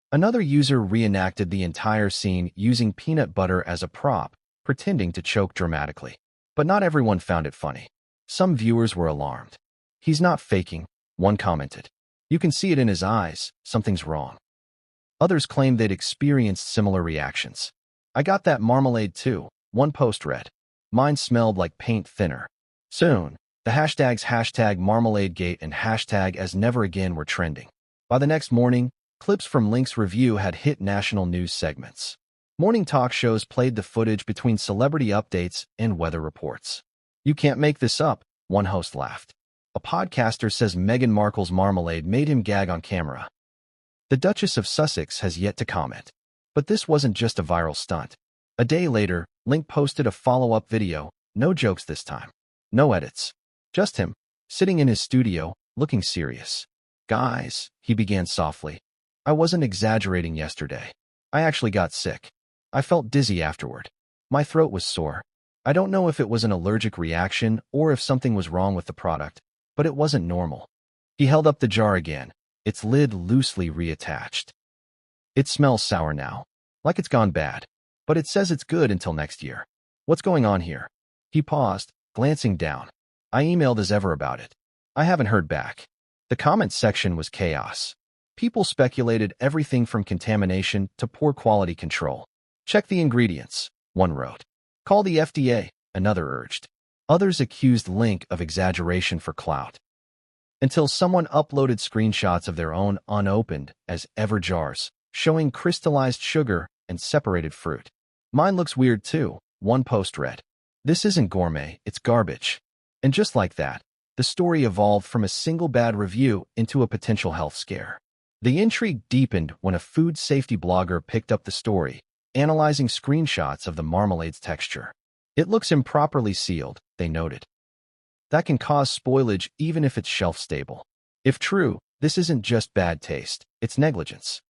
Another user reenacted the entire scene using peanut butter as a prop, pretending to choke dramatically. But not everyone found it funny. Some viewers were alarmed. "He's not faking," one commented. "You can see it in his eyes. Something's wrong." Others claimed they'd experienced similar reactions. "I got that marmalade too," one post read. "Mine smelled like paint thinner." Soon, the hashtags #MarmaladeGate and #AsNeverAgain were trending. By the next morning, clips from Link's review had hit national news segments. Morning talk shows played the footage between celebrity updates and weather reports. "You can't make this up," one host laughed. A podcaster says Meghan Markle's marmalade made him gag on camera. The Duchess of Sussex has yet to comment. But this wasn't just a viral stunt. A day later, Link posted a follow-up video, no jokes this time. No edits. Just him, sitting in his studio, looking serious. "Guys," he began softly, "I wasn't exaggerating yesterday. I actually got sick. I felt dizzy afterward. My throat was sore. I don't know if it was an allergic reaction or if something was wrong with the product, but it wasn't normal." He held up the jar again, its lid loosely reattached. "It smells sour now, like it's gone bad, but it says it's good until next year. What's going on here?" He paused, glancing down. "I emailed as ever about it. I haven't heard back." The comments section was chaos. People speculated everything from contamination to poor quality control. "Check the ingredients," one wrote. "Call the FDA," another urged. Others accused Link of exaggeration for clout. Until someone uploaded screenshots of their own unopened as ever jars, showing crystallized sugar and separated fruit. "Mine looks weird too," one post read. "This isn't gourmet, it's garbage." And just like that, the story evolved from a single bad review into a potential health scare. The intrigue deepened when a food safety blogger picked up the story, analyzing screenshots of the marmalade's texture. "It looks improperly sealed," they noted. "That can cause spoilage even if it's shelf-stable. If true, this isn't just bad taste, it's negligence."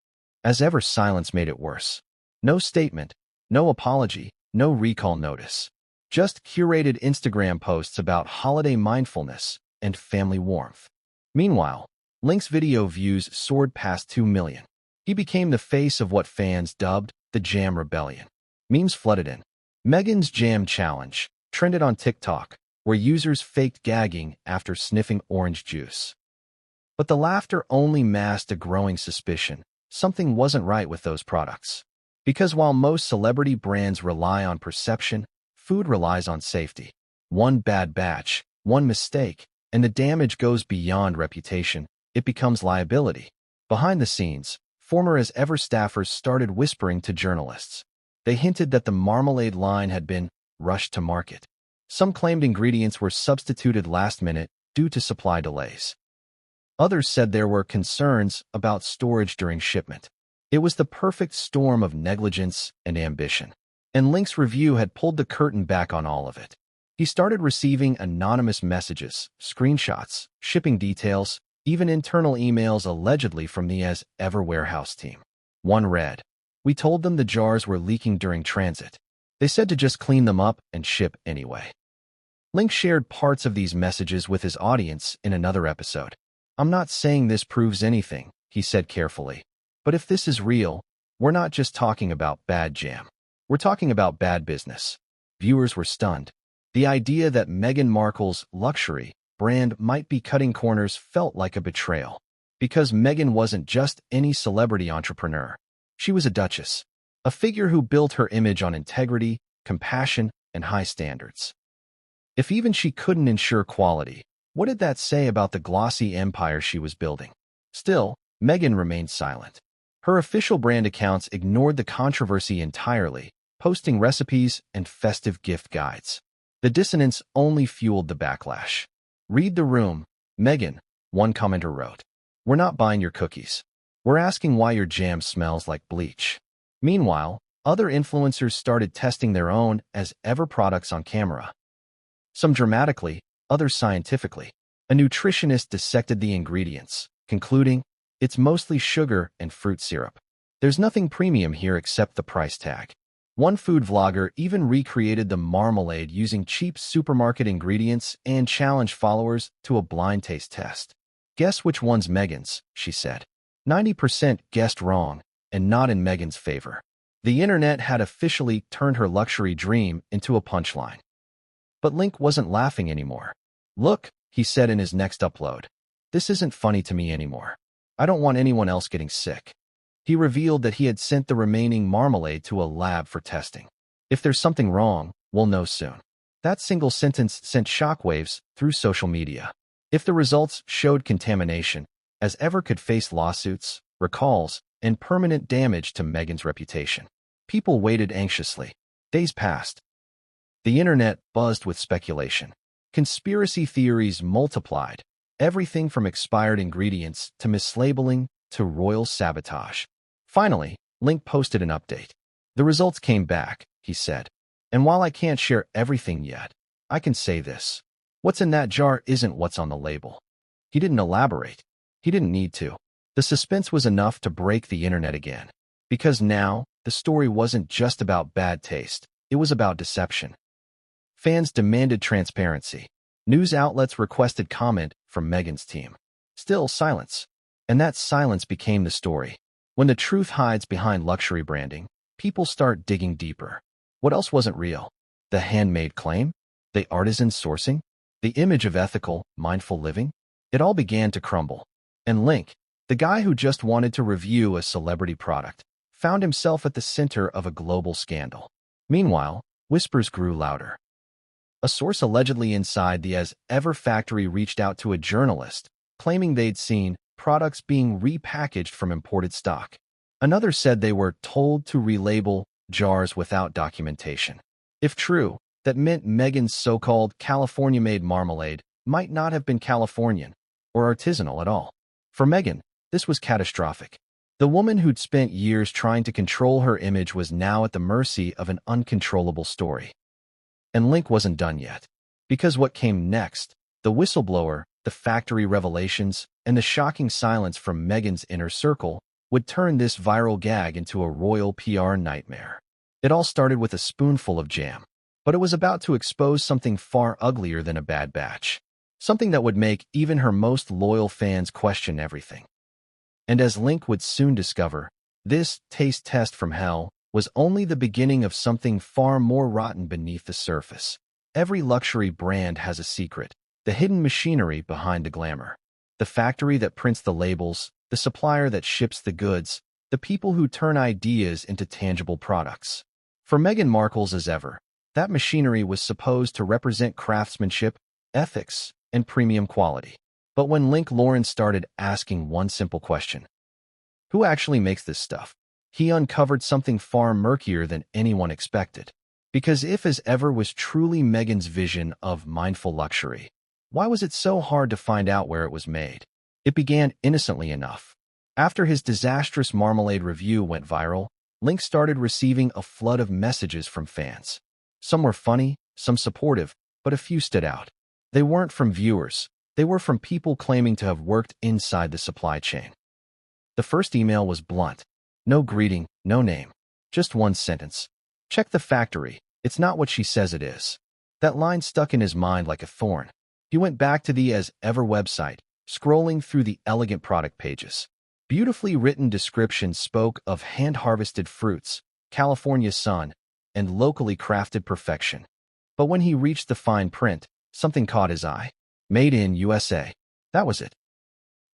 As ever, silence made it worse. No statement, no apology, no recall notice. Just curated Instagram posts about holiday mindfulness and family warmth. Meanwhile, Link's video views soared past 2 million. He became the face of what fans dubbed the Jam Rebellion. Memes flooded in. Meghan's Jam Challenge trended on TikTok, where users faked gagging after sniffing orange juice. But the laughter only masked a growing suspicion. Something wasn't right with those products. Because while most celebrity brands rely on perception, food relies on safety. One bad batch, one mistake, and the damage goes beyond reputation. It becomes liability. Behind the scenes, former as ever staffers started whispering to journalists. They hinted that the marmalade line had been rushed to market. Some claimed ingredients were substituted last minute due to supply delays. Others said there were concerns about storage during shipment. It was the perfect storm of negligence and ambition. And Link's review had pulled the curtain back on all of it. He started receiving anonymous messages, screenshots, shipping details, even internal emails allegedly from the as ever warehouse team. One read, "We told them the jars were leaking during transit. They said to just clean them up and ship anyway." Link shared parts of these messages with his audience in another episode. "I'm not saying this proves anything," he said carefully. "But if this is real, we're not just talking about bad jam. We're talking about bad business." Viewers were stunned. The idea that Meghan Markle's luxury brand might be cutting corners felt like a betrayal. Because Meghan wasn't just any celebrity entrepreneur. She was a duchess, a figure who built her image on integrity, compassion, and high standards. If even she couldn't ensure quality, What did that say about the glossy empire she was building? Still, Meghan remained silent. Her official brand accounts ignored the controversy entirely, posting recipes and festive gift guides. The dissonance only fueled the backlash. "Read the room, Meghan," one commenter wrote. "We're not buying your cookies. We're asking why your jam smells like bleach." Meanwhile, other influencers started testing their own as-ever products on camera. Some dramatically, others scientifically. A nutritionist dissected the ingredients, concluding, "It's mostly sugar and fruit syrup. There's nothing premium here except the price tag." One food vlogger even recreated the marmalade using cheap supermarket ingredients and challenged followers to a blind taste test. "Guess which one's Meghan's," she said. 90% guessed wrong, and not in Meghan's favor. The internet had officially turned her luxury dream into a punchline. But Link wasn't laughing anymore. "Look," he said in his next upload. "This isn't funny to me anymore. I don't want anyone else getting sick." He revealed that he had sent the remaining marmalade to a lab for testing. "If there's something wrong, we'll know soon." That single sentence sent shockwaves through social media. If the results showed contamination, as-ever could face lawsuits, recalls, and permanent damage to Meghan's reputation. People waited anxiously. Days passed. The internet buzzed with speculation. Conspiracy theories multiplied, everything from expired ingredients to mislabeling to royal sabotage. Finally, Link posted an update. "The results came back," he said. "And while I can't share everything yet, I can say this. What's in that jar isn't what's on the label." He didn't elaborate. He didn't need to. The suspense was enough to break the internet again. Because now, the story wasn't just about bad taste. It was about deception. Fans demanded transparency. News outlets requested comment from Meghan's team. Still silence. And that silence became the story. When the truth hides behind luxury branding, people start digging deeper. What else wasn't real? The handmade claim? The artisan sourcing? The image of ethical, mindful living? It all began to crumble. And Link, the guy who just wanted to review a celebrity product, found himself at the center of a global scandal. Meanwhile, whispers grew louder. A source allegedly inside the as-ever factory reached out to a journalist, claiming they'd seen products being repackaged from imported stock. Another said they were told to relabel jars without documentation. If true, that meant Meghan's so-called California-made marmalade might not have been Californian or artisanal at all. For Meghan, this was catastrophic. The woman who'd spent years trying to control her image was now at the mercy of an uncontrollable story. And Link wasn't done yet. Because what came next, the whistleblower, the factory revelations, and the shocking silence from Meghan's inner circle, would turn this viral gag into a royal PR nightmare. It all started with a spoonful of jam. But it was about to expose something far uglier than a bad batch. Something that would make even her most loyal fans question everything. And as Link would soon discover, this taste test from hell was only the beginning of something far more rotten beneath the surface. Every luxury brand has a secret, the hidden machinery behind the glamour. The factory that prints the labels, the supplier that ships the goods, the people who turn ideas into tangible products. For Meghan Markle's as ever, that machinery was supposed to represent craftsmanship, ethics, and premium quality. But when Link Lawrence started asking one simple question, who actually makes this stuff? He uncovered something far murkier than anyone expected. Because if as ever was truly Meghan's vision of mindful luxury, why was it so hard to find out where it was made? It began innocently enough. After his disastrous marmalade review went viral, Link started receiving a flood of messages from fans. Some were funny, some supportive, but a few stood out. They weren't from viewers. They were from people claiming to have worked inside the supply chain. The first email was blunt. No greeting, no name. Just one sentence. "Check the factory. It's not what she says it is." That line stuck in his mind like a thorn. He went back to the As Ever website, scrolling through the elegant product pages. Beautifully written descriptions spoke of hand-harvested fruits, California sun, and locally crafted perfection. But when he reached the fine print, something caught his eye. Made in USA. That was it.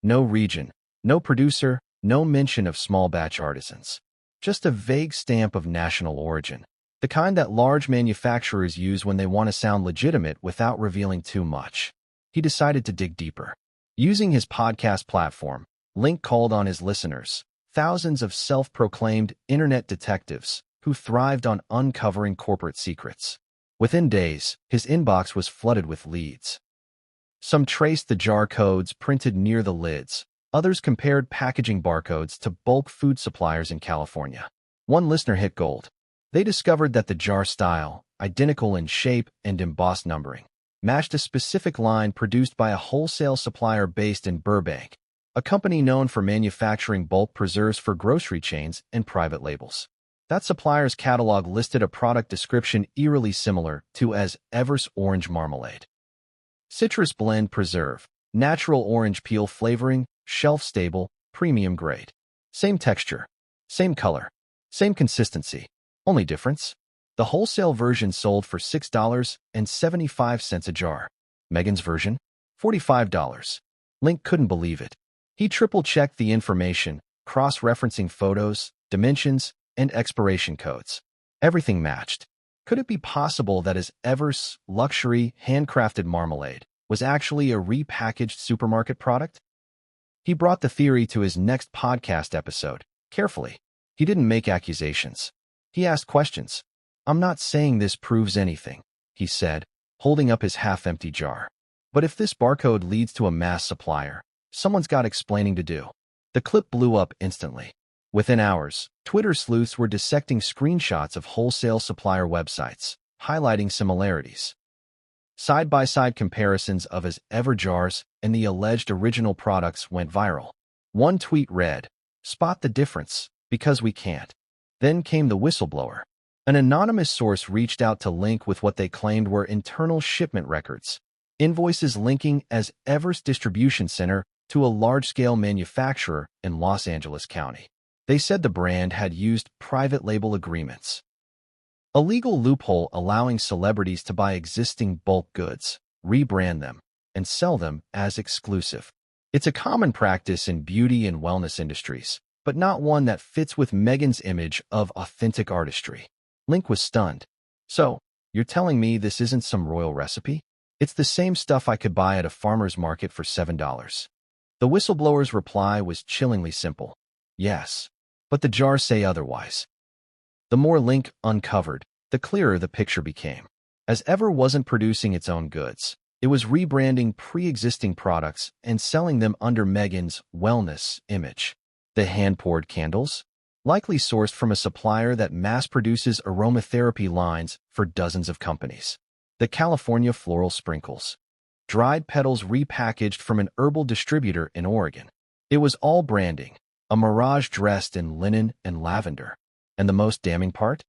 No region, no producer, no mention of small-batch artisans. Just a vague stamp of national origin. The kind that large manufacturers use when they want to sound legitimate without revealing too much. he decided to dig deeper. Using his podcast platform, Link called on his listeners, thousands of self-proclaimed internet detectives who thrived on uncovering corporate secrets. Within days, his inbox was flooded with leads. Some traced the jar codes printed near the lids. Others compared packaging barcodes to bulk food suppliers in California. One listener hit gold. They discovered that the jar style, identical in shape and embossed numbering, matched a specific line produced by a wholesale supplier based in Burbank, a company known for manufacturing bulk preserves for grocery chains and private labels. That supplier's catalog listed a product description eerily similar to as Ever's Orange Marmalade. Citrus blend preserve, natural orange peel flavoring, shelf-stable, premium grade. Same texture, same color, same consistency. Only difference? The wholesale version sold for $6.75 a jar. Meghan's version? $45. Link couldn't believe it. He triple-checked the information, cross-referencing photos, dimensions, and expiration codes. Everything matched. Could it be possible that his Ever's luxury, handcrafted marmalade was actually a repackaged supermarket product? He brought the theory to his next podcast episode, carefully. He didn't make accusations. He asked questions. "I'm not saying this proves anything," he said, holding up his half-empty jar. "But if this barcode leads to a mass supplier, someone's got explaining to do." The clip blew up instantly. Within hours, Twitter sleuths were dissecting screenshots of wholesale supplier websites, highlighting similarities. Side-by-side comparisons of his Ever jars and the alleged original products went viral. One tweet read, "Spot the difference, because we can't." Then came the whistleblower. An anonymous source reached out to Link with what they claimed were internal shipment records, invoices linking as Ever's distribution center to a large-scale manufacturer in Los Angeles County. They said the brand had used private label agreements, a legal loophole allowing celebrities to buy existing bulk goods, rebrand them, and sell them as exclusive. It's a common practice in beauty and wellness industries, but not one that fits with Meghan's image of authentic artistry. Link was stunned. "So, you're telling me this isn't some royal recipe? It's the same stuff I could buy at a farmer's market for $7. The whistleblower's reply was chillingly simple. "Yes, but the jars say otherwise." The more Link uncovered, the clearer the picture became. As Ever wasn't producing its own goods, it was rebranding pre-existing products and selling them under Meghan's wellness image. The hand-poured candles? Likely sourced from a supplier that mass-produces aromatherapy lines for dozens of companies. The California floral sprinkles. Dried petals repackaged from an herbal distributor in Oregon. It was all branding, a mirage dressed in linen and lavender. And the most damning part?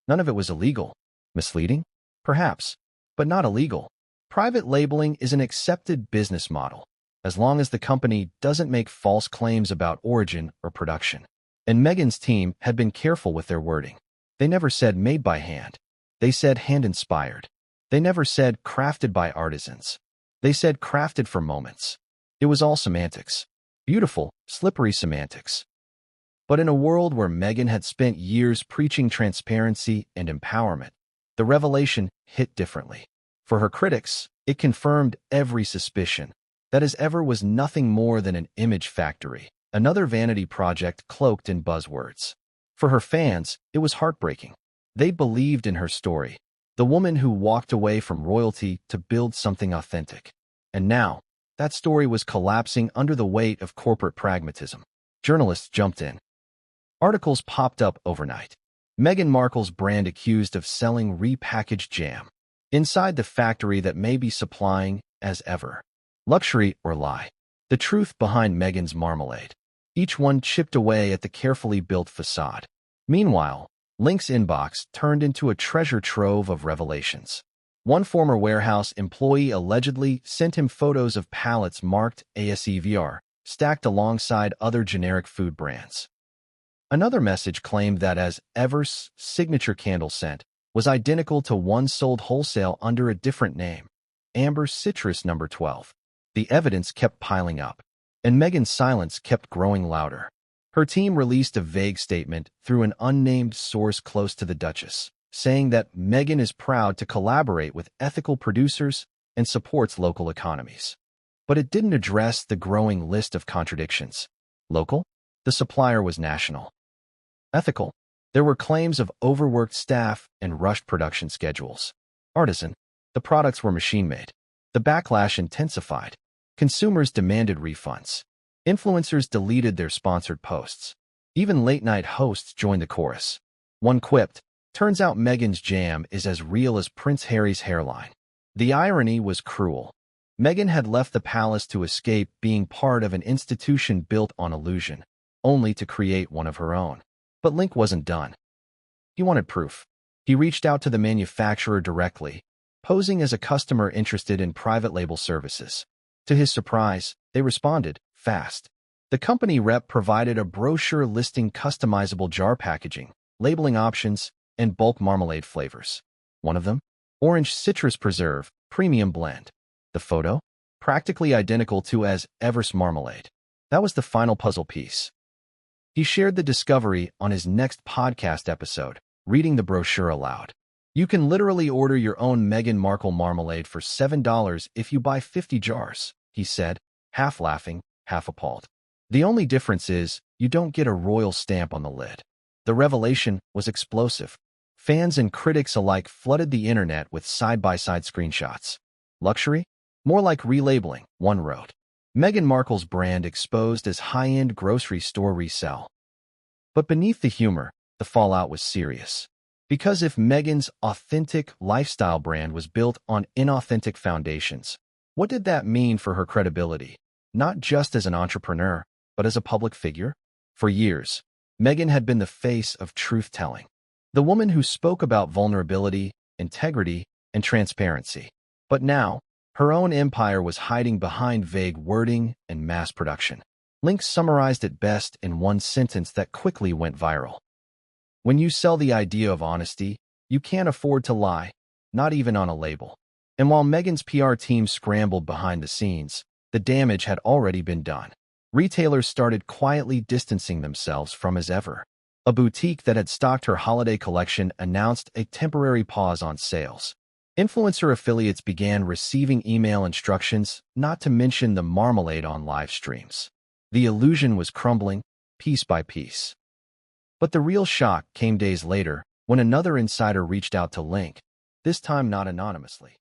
None of it was illegal. Misleading? Perhaps, but not illegal. Private labeling is an accepted business model, as long as the company doesn't make false claims about origin or production. And Meghan's team had been careful with their wording. They never said made by hand. They said hand-inspired. They never said crafted by artisans. They said crafted for moments. It was all semantics. Beautiful, slippery semantics. But in a world where Meghan had spent years preaching transparency and empowerment, the revelation hit differently. For her critics, it confirmed every suspicion that his Ever was nothing more than an image factory, another vanity project cloaked in buzzwords. For her fans, it was heartbreaking. They believed in her story, the woman who walked away from royalty to build something authentic. And now, that story was collapsing under the weight of corporate pragmatism. Journalists jumped in. Articles popped up overnight. Meghan Markle's brand accused of selling repackaged jam inside the factory that may be supplying as Ever. Luxury or lie? The truth behind Meghan's marmalade. Each one chipped away at the carefully built facade. Meanwhile, Link's inbox turned into a treasure trove of revelations. One former warehouse employee allegedly sent him photos of pallets marked ASEVR, stacked alongside other generic food brands. Another message claimed that as Ever's signature candle scent was identical to one sold wholesale under a different name, Amber Citrus No. 12. The evidence kept piling up, and Meghan's silence kept growing louder. Her team released a vague statement through an unnamed source close to the Duchess, saying that Meghan is proud to collaborate with ethical producers and supports local economies. But it didn't address the growing list of contradictions. Local? The supplier was national. Ethical? There were claims of overworked staff and rushed production schedules. Artisan? The products were machine-made. The backlash intensified. Consumers demanded refunds. Influencers deleted their sponsored posts. Even late-night hosts joined the chorus. One quipped, "Turns out Meghan's jam is as real as Prince Harry's hairline." The irony was cruel. Meghan had left the palace to escape being part of an institution built on illusion, only to create one of her own. But Link wasn't done. He wanted proof. He reached out to the manufacturer directly, posing as a customer interested in private label services. To his surprise, they responded fast. The company rep provided a brochure listing customizable jar packaging, labeling options, and bulk marmalade flavors. One of them? Orange citrus preserve, premium blend. The photo? Practically identical to as Everest marmalade. That was the final puzzle piece. He shared the discovery on his next podcast episode, reading the brochure aloud. "You can literally order your own Meghan Markle marmalade for $7 if you buy 50 jars, he said, half laughing, half appalled. The only difference is, you don't get a royal stamp on the lid. The revelation was explosive. Fans and critics alike flooded the internet with side-by-side screenshots. Luxury? More like relabeling, one wrote. Meghan Markle's brand exposed as high-end grocery store resell. But beneath the humor, the fallout was serious. Because if Meghan's authentic lifestyle brand was built on inauthentic foundations, what did that mean for her credibility? Not just as an entrepreneur, but as a public figure? For years, Meghan had been the face of truth-telling. The woman who spoke about vulnerability, integrity, and transparency. But now, her own empire was hiding behind vague wording and mass production. Link summarized it best in one sentence that quickly went viral. When you sell the idea of honesty, you can't afford to lie, not even on a label. And while Meghan's PR team scrambled behind the scenes, the damage had already been done. Retailers started quietly distancing themselves from as ever. A boutique that had stocked her holiday collection announced a temporary pause on sales. Influencer affiliates began receiving email instructions not to mention the marmalade on live streams. The illusion was crumbling, piece by piece. But the real shock came days later when another insider reached out to Link, this time not anonymously.